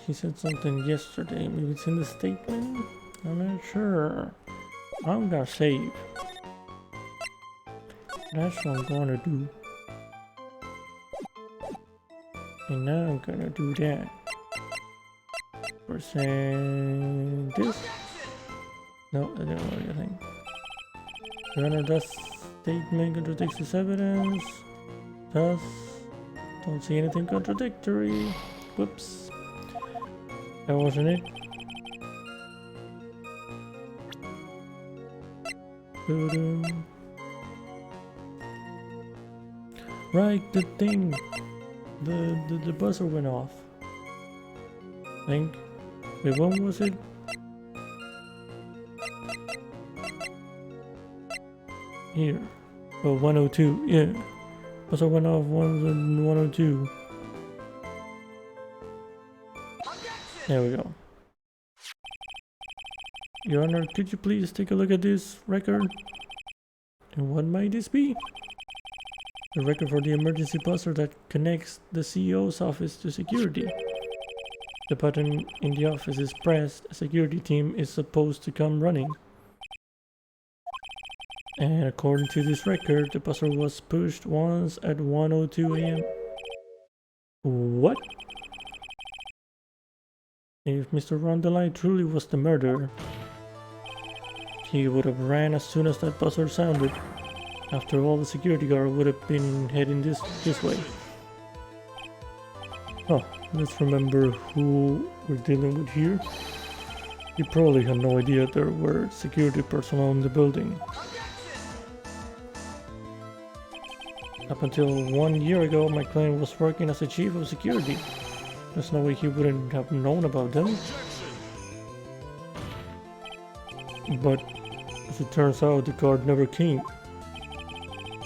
She said something yesterday. Maybe it's in the statement? I'm not sure. I'm gonna save. That's what I'm gonna do. And now I'm gonna do that. Percent this? No, I don't know anything. Your Honor, this statement contradicts this evidence. Thus, don't see anything contradictory. Whoops. That wasn't it. Right, the thing. The buzzer went off. I think. Wait, when was it? Here. Oh, 102. Yeah. Buzzer went off 102. There we go. Your Honor, could you please take a look at this record? And what might this be? The record for the emergency buzzer that connects the CEO's office to security. the button in the office is pressed, a security team is supposed to come running. And according to this record, the buzzer was pushed once at 1:02 a.m. What? If Mr. Rondelai truly was the murderer, he would have ran as soon as that buzzer sounded. After all, the security guard would have been heading this way. Huh, let's remember who we're dealing with here. He probably had no idea there were security personnel in the building. Up until 1 year ago, my client was working as a chief of security. There's no way he wouldn't have known about them. But as it turns out, the guard never came.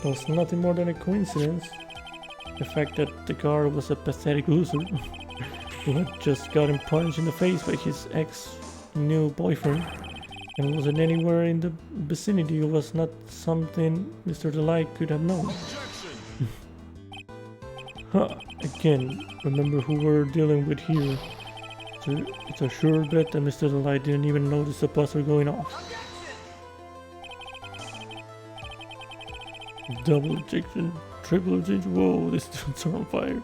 It was nothing more than a coincidence. The fact that the guard was a pathetic loser who had just gotten punched in the face by his ex-new boyfriend and wasn't anywhere in the vicinity was not something Mr. Delight could have known. Huh, again, remember who we're dealing with here. It's a sure bet that Mr. Delight didn't even notice the buzzer going off. Double ejection, triple ejection, whoa, these dudes are on fire.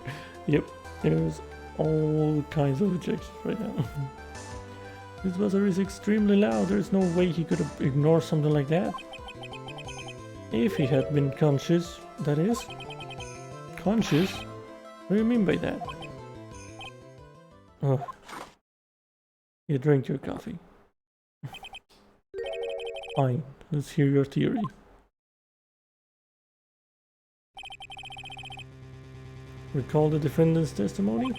Yep, there's all kinds of ejections right now. This buzzer is extremely loud, there's no way he could have ignored something like that. If he had been conscious, that is. Conscious? What do you mean by that? Oh. You drink your coffee. Fine, let's hear your theory. Recall the defendant's testimony?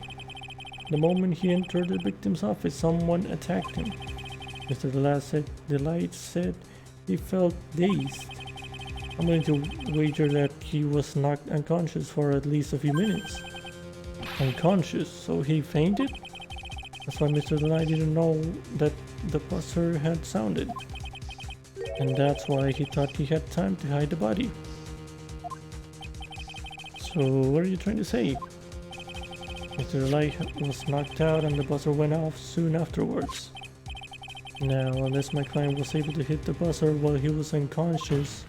The moment he entered the victim's office, someone attacked him. Mr. Delight said he felt dazed. I'm going to wager that he was knocked unconscious for at least a few minutes. Unconscious, so he fainted? That's why Mr. Delight didn't know that the buzzer had sounded. And that's why he thought he had time to hide the body. So what are you trying to say? Mr. Delight was knocked out and the buzzer went off soon afterwards. Now, unless my client was able to hit the buzzer while he was unconscious,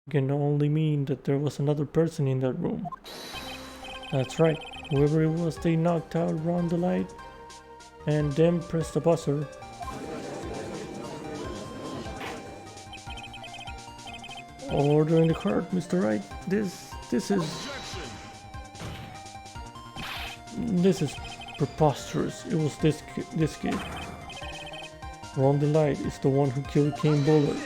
it can only mean that there was another person in that room. That's right, whoever it was, they knocked out Rondelai and then pressed the buzzer. Order in the court, Mr. Wright. This is preposterous. It was this kid. Rondelai is the one who killed Kane Buller.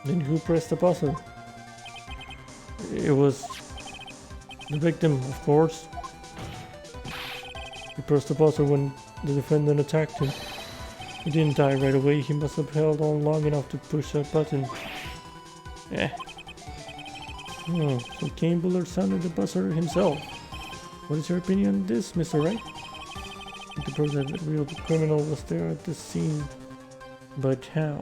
Then who pressed the buzzer? It was the victim, of course. He pressed the buzzer when the defendant attacked him. He didn't die right away. He must have held on long enough to push that button. So Kane Buller sounded the buzzer himself. What is your opinion on this, Mr. Wright? You can prove that the real criminal was there at the scene, but how?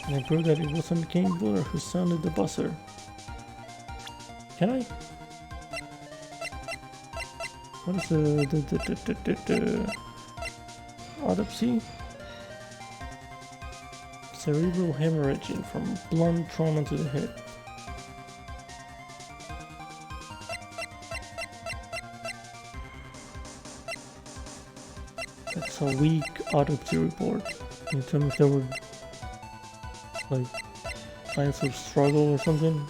And I prove that it wasn't Kane Buller who sounded the buzzer. Can I? What is the autopsy? Cerebral hemorrhaging from blunt trauma to the head. That's a weak autopsy report. Can you tell me if there were like signs of struggle or something?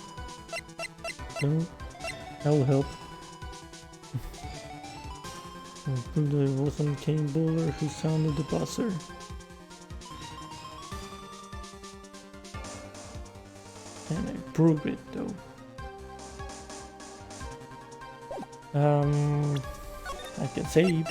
No? That will help. There wasn't Kane Buller who sounded the buzzer. And I prove it though. I can save.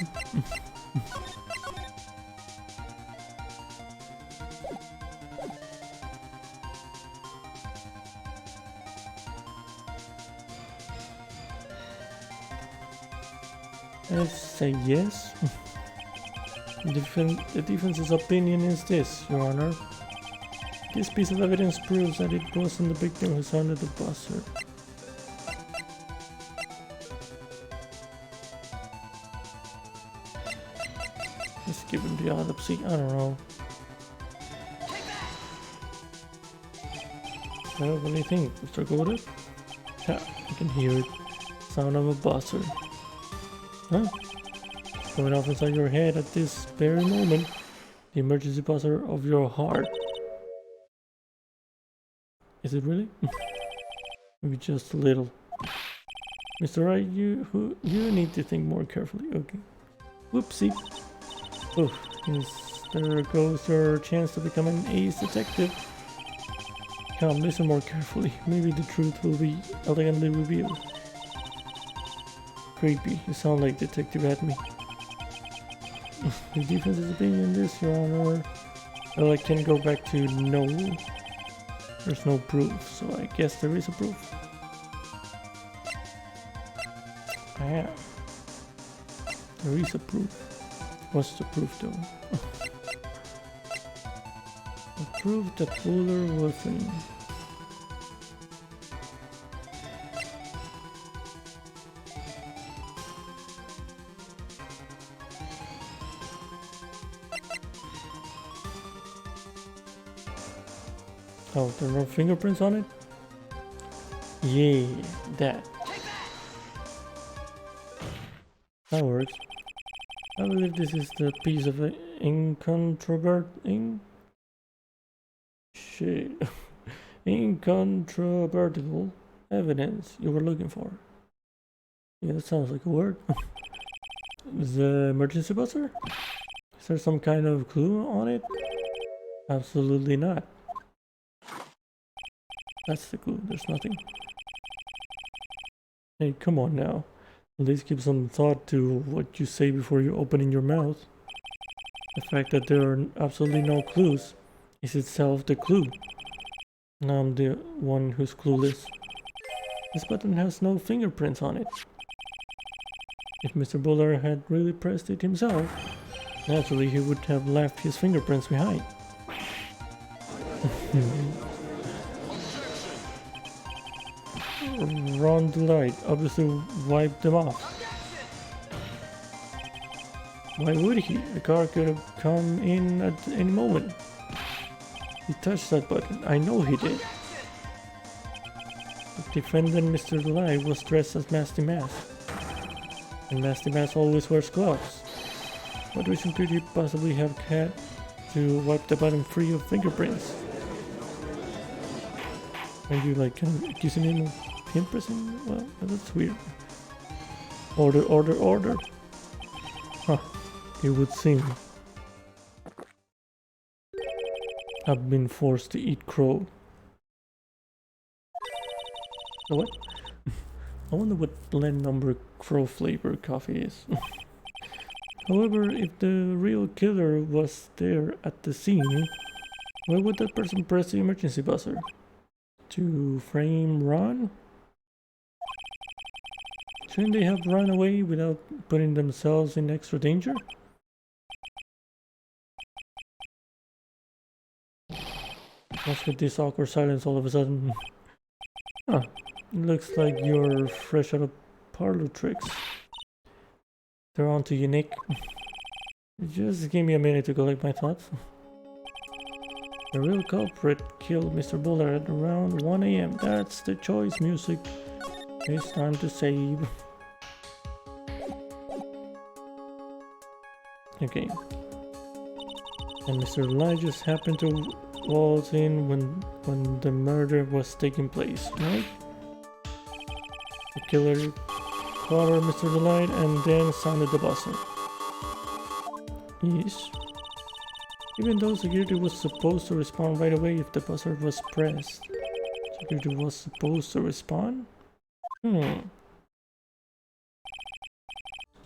Let's say yes. The defense's opinion is this, Your Honor. This piece of evidence proves that it wasn't the victim who sounded the buzzer. Let's give him the autopsy. I don't know. Well, what do you think, Mr. Goddard? Yeah, I can hear it. Sound of a buzzer. Huh? Going off inside your head at this very moment. The emergency buzzer of your heart. Is it really? Maybe just a little. Mr. Wright, you need to think more carefully. Okay. Whoopsie. Oh, yes, there goes your chance to become an ace detective. Come, listen more carefully. Maybe the truth will be elegantly revealed. Creepy. You sound like Detective at me. The defense's opinion on this, Your Honor. Well, I can go back to no. There's no proof, so I guess there is a proof. Ah, there is a proof. What's the proof though? The proof that Buller was in. Oh, there are no fingerprints on it? Yeah, that. That works. I believe this is the piece of incontrovertible evidence you were looking for. Yeah, that sounds like a word. The emergency buzzer? Is there some kind of clue on it? Absolutely not. That's the clue, there's nothing. Hey, come on now. At least give some thought to what you say before you open your mouth. The fact that there are absolutely no clues is itself the clue. Now I'm the one who's clueless. This button has no fingerprints on it. If Mr. Buller had really pressed it himself, naturally he would have left his fingerprints behind. Ron the light obviously wiped them off. Why would he? The car could have come in at any moment. He touched that button. I know he did. The defendant, Mr. Light, was dressed as Nasty Mask. And Nasty Mask always wears gloves. What reason could he possibly have had to wipe the button free of fingerprints? Are you like accusing him of him pressing? Well, that's weird. Order, order, order. Huh. It would seem I've been forced to eat crow. What? I wonder what blend number crow flavor coffee is. However, if the real killer was there at the scene, why would that person press the emergency buzzer? To frame Ron? Shouldn't they have run away without putting themselves in extra danger? What's with this awkward silence all of a sudden? Huh, it looks like you're fresh out of parlor tricks. They're on to you, Nick. Just give me a minute to collect my thoughts. The real culprit killed Mr. Buller at around 1 AM. That's the choice music. It's time to save. Okay. And Mr. Light just happened to waltz in when the murder was taking place, right? The killer covered Mr. Delight and then sounded the buzzer. Yes. Even though security was supposed to respond right away if the buzzer was pressed. Security was supposed to respond?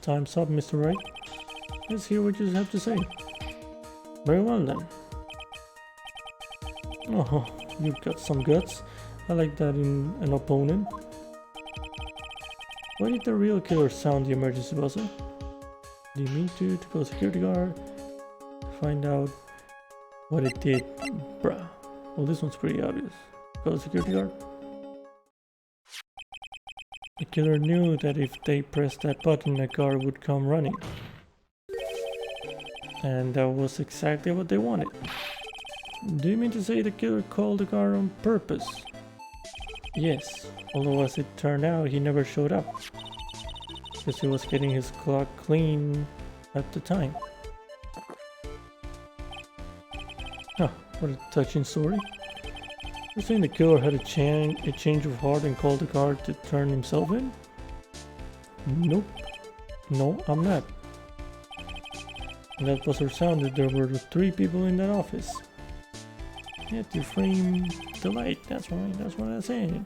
Time's up, Mr. Wright. Let's hear what you have to say. Very well then. Oh, you've got some guts. I like that in an opponent. Why did the real killer sound the emergency buzzer? Do you mean to call security guard? Find out what it did, bruh. Well, this one's pretty obvious. Call the security guard. The killer knew that if they pressed that button, a car would come running. And that was exactly what they wanted. Do you mean to say the killer called the car on purpose? Yes, although as it turned out, he never showed up. Because he was getting his clock clean at the time. Huh, what a touching story. You're saying the killer had a change of heart and called the car to turn himself in? Nope. No, I'm not. And that buzzer sounded. There were 3 people in that office. You had to frame the light. That's right, that's what I was saying.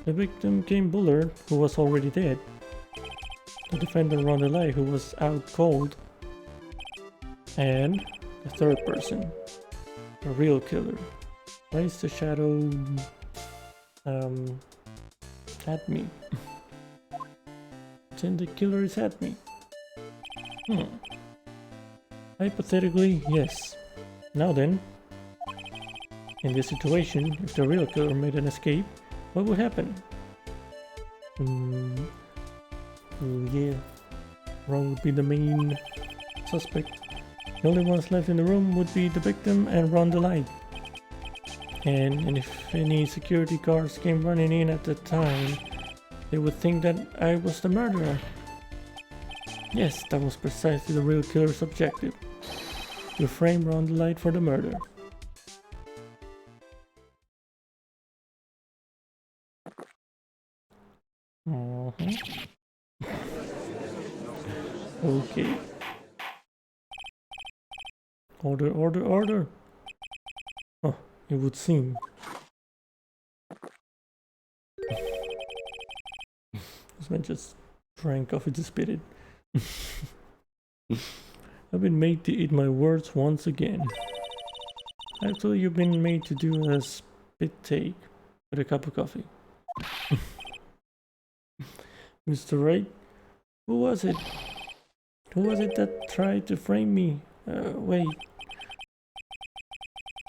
The victim came Bullard, who was already dead. The defendant ran the light, who was out cold. And the 3rd person. A real killer. Placed the shadow at me. Then the killer is at me. Hypothetically, yes. Now then, in this situation, if the real killer made an escape, what would happen? Yeah, Ron would be the main suspect. The only ones left in the room would be the victim and Ron the light. And if any security guards came running in at the time, they would think that I was the murderer. Yes, that was precisely the real killer's objective. To frame Ron the light for the murder. Okay. Order, order, order! Oh, it would seem. This man just drank coffee to spit it. I've been made to eat my words once again. Actually, you've been made to do a spit take with a cup of coffee. Mr. Wright? Who was it? Who was it that tried to frame me? Wait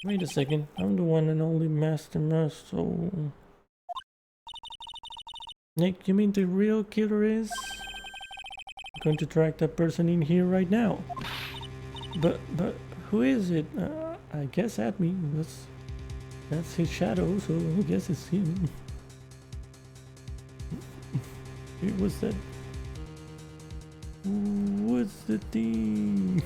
a second. I'm the one and only Master so... Nick, you mean the real killer is? I'm going to track that person in here right now. But who is it? I guess at me. That's his shadow, so I guess it's him. It was that. What's the thing?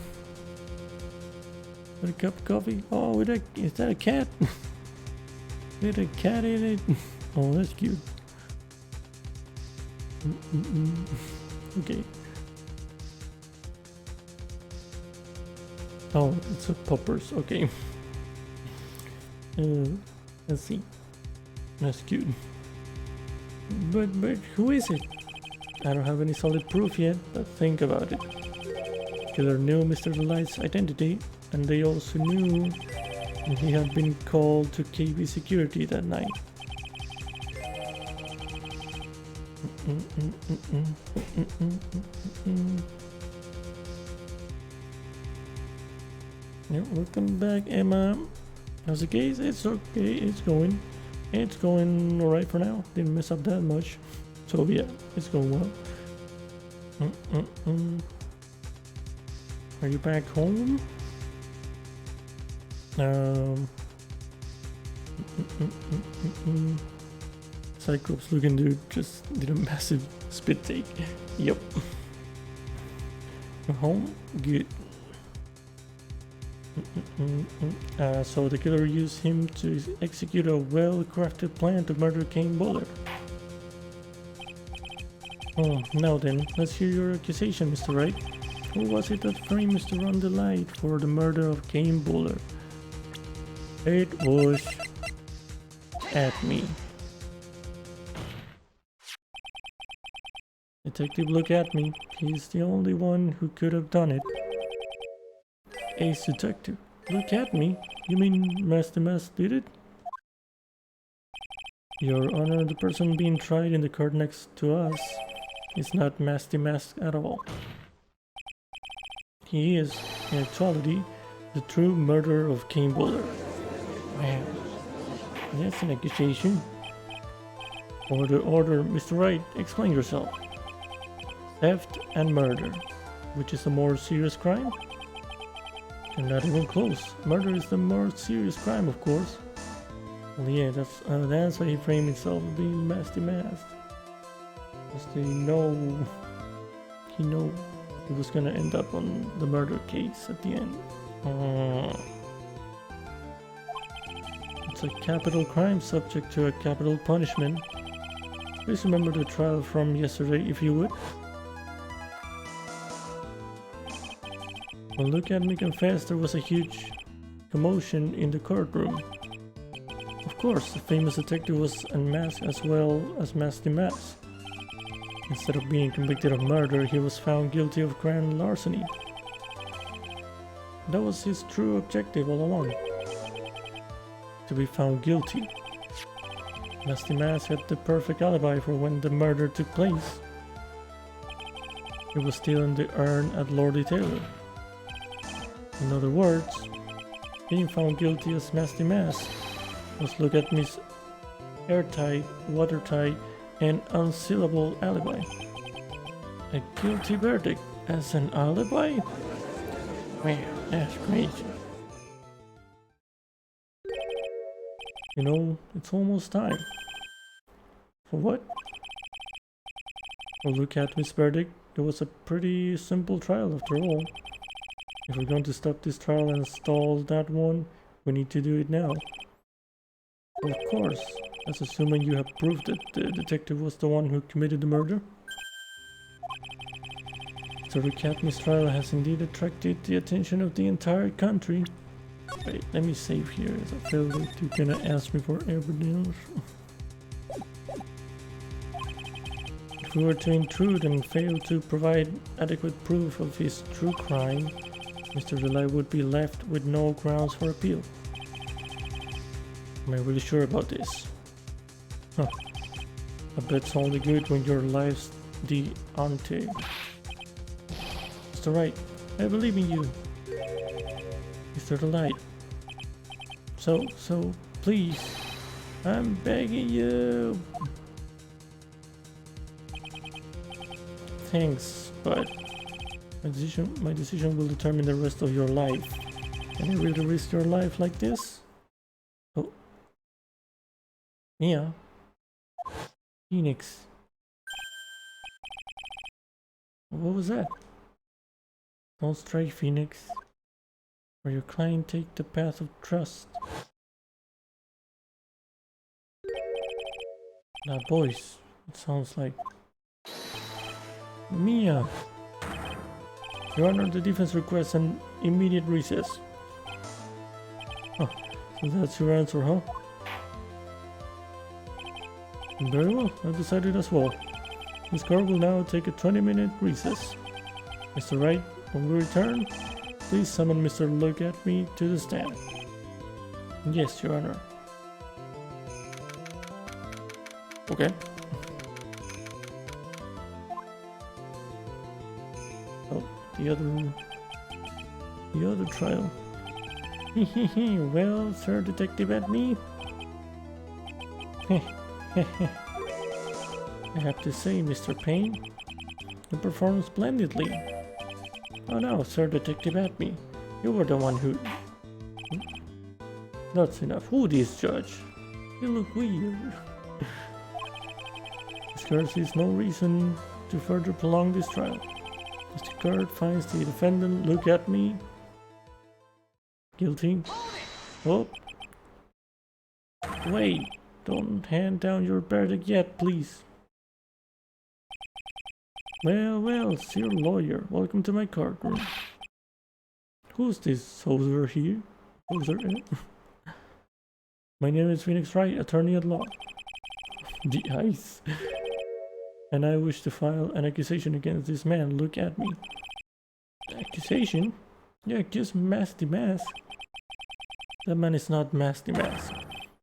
Got a cup of coffee? Oh, is that a cat? With a cat in it? Oh, that's cute. Okay. Oh, it's a puppers. Okay. Let's see. That's cute. But who is it? I don't have any solid proof yet, but think about it. Killer knew Mr. Delight's identity, and they also knew he had been called to KB security that night. Yeah, welcome back, Emma. How's the case? It's okay, it's going alright for now. Didn't mess up that much. So yeah, it's going well. Are you back home? Cyclops looking dude just did a massive spit take. Yep. Home? Good. So the killer used him to execute a well-crafted plan to murder Kane Bullard. Oh, now then, let's hear your accusation, Mr. Wright. Who was it that framed Mr. Ron the Light for the murder of Kane Bullard? It was at me. Detective, look at me. He's the only one who could have done it. Ace Detective, look at me. You mean Master did it? Your Honor, the person being tried in the court next to us is not Master Mask at all. He is, in actuality, the true murderer of Kane Bullard. Man, That's an accusation. Order, Mr. Wright, explain yourself. Theft and murder. Which is a more serious crime? You're not even close. Murder is the more serious crime, of course. Well, yeah, that's why he framed himself as being Master Mask. Because he knew he was gonna end up on the murder case at the end. It's a capital crime subject to a capital punishment. Please remember the trial from yesterday, if you would. When Look at Me confessed, there was a huge commotion in the courtroom. Of course, the famous detective was unmasked as well as Master Mask. Instead of being convicted of murder, he was found guilty of grand larceny. That was his true objective all along. To be found guilty. Master Mask had the perfect alibi for when the murder took place. It was still in the urn at Lordy Taylor. In other words, being found guilty as Master Mask was Look at Me's airtight, watertight, and unsealable alibi. A guilty verdict as an alibi? Man, that's crazy. You know, it's almost time. For what? Well, Look at Me's verdict. It was a pretty simple trial after all. If we're going to stop this trial and stall that one, we need to do it now. Of course, that's assuming you have proof that the detective was the one who committed the murder. The Look at Me's trial has indeed attracted the attention of the entire country. Wait, let me save here, as I feel like you're gonna ask me for everything else. If we were to intrude and fail to provide adequate proof of his true crime, Mr. Delay would be left with no grounds for appeal. Am I really sure about this? Huh. I bet it's only good when your life's the ante. Mr. Wright, I believe in you. Mr. Delight. So, please, I'm begging you. Thanks, but my decision will determine the rest of your life. Can you really risk your life like this? Oh. Yeah. Phoenix. What was that? Don't stray, Phoenix. Or your client take the path of trust. That voice, it sounds like Mia. Your Honor, the defense requests an immediate recess. Oh, so that's your answer, huh? Very well, I've decided as well. This court will now take a 20-minute recess. Mr. Wright, when we return, please summon Mr. Look at Me to the stand. Yes, Your Honor. Okay. Oh, the other trial. Well, Sir Detective at me. I have to say, Mr. Payne, you performed splendidly. Oh no, Sir Detective at me. You were the one who... That's enough. Who is Judge? You look weird. This court sees no reason to further prolong this trial. Mr. Court finds the defendant Look at Me guilty. Oh. Wait. Don't hand down your verdict yet, please. Well, Sir Lawyer, welcome to my courtroom. Who's this soldier here? My name is Phoenix Wright, attorney at law. The ice. And I wish to file an accusation against this man. Look at me. Accusation? Yeah, accuse Masty Mask. That man is not Masty Mask.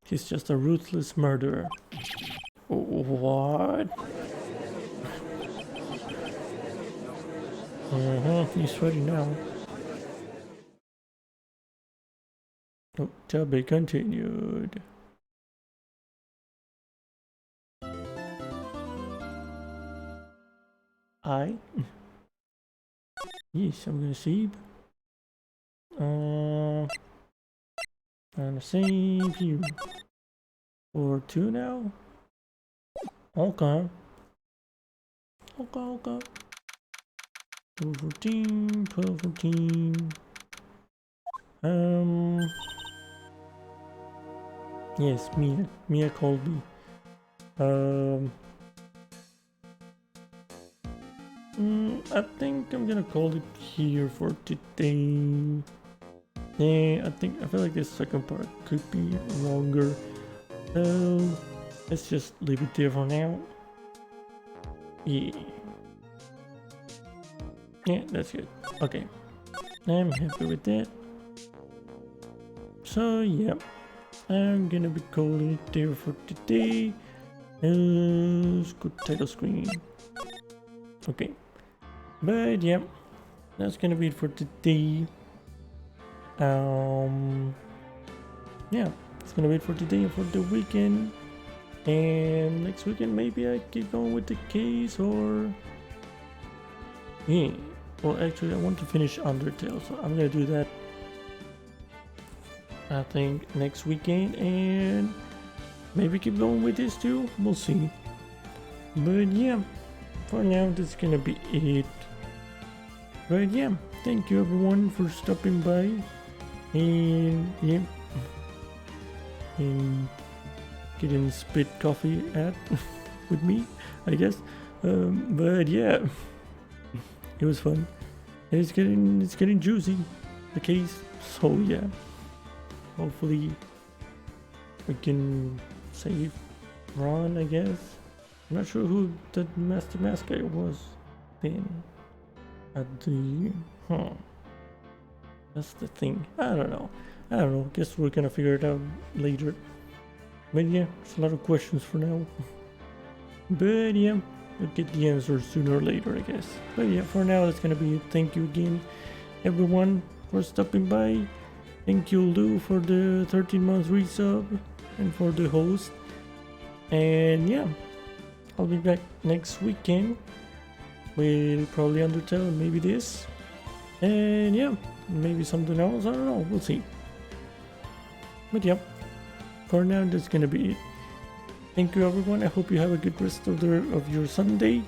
He's just a ruthless murderer. What? He's ready now. Oh, to be continued. I. Yes, I'm gonna save. I'm gonna save you. For 2 now? Okay. Okay. 12, 14, 12, 14. Yes, Mia called me. I think I'm gonna call it here for today. Yeah, I feel like this second part could be longer. So let's just leave it there for now. Yeah. Yeah, that's good. Okay. I'm happy with that. So yeah, I'm gonna be calling it there for today. Good title screen. Okay. But yeah, that's gonna be it for today. Yeah, it's gonna be it for today and for the weekend. And next weekend maybe I keep going with the case or yeah. Well, actually I want to finish Undertale, so I'm gonna do that I think next weekend and maybe keep going with this too. We'll see. But yeah, for now that's gonna be it. But yeah, thank you everyone for stopping by. And yeah, and getting spit coffee at with me, I guess. But yeah, it was fun. And it's getting juicy, the case. So yeah, hopefully we can save Ron, I guess. I'm not sure who the Master Mask guy was then. At the that's the thing. I don't know. Guess we're gonna figure it out later. But yeah, it's a lot of questions for now. But yeah, we'll get the answers sooner or later, I guess. But yeah, for now, that's gonna be it. Thank you again, everyone, for stopping by. Thank you, Lou, for the 13-month resub and for the host. And yeah, I'll be back next weekend with probably Undertale, maybe this. And yeah, maybe something else. I don't know. We'll see. But yeah, for now, that's gonna be it. Thank you, everyone. I hope you have a good rest of your Sunday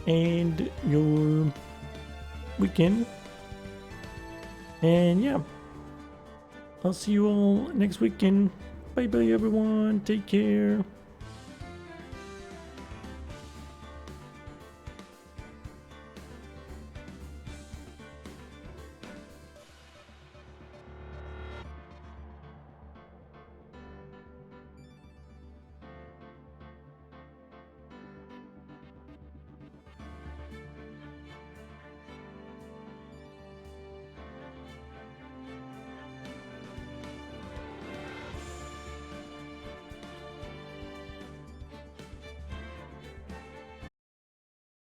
and your weekend. And yeah, I'll see you all next weekend. Bye bye, everyone. Take care.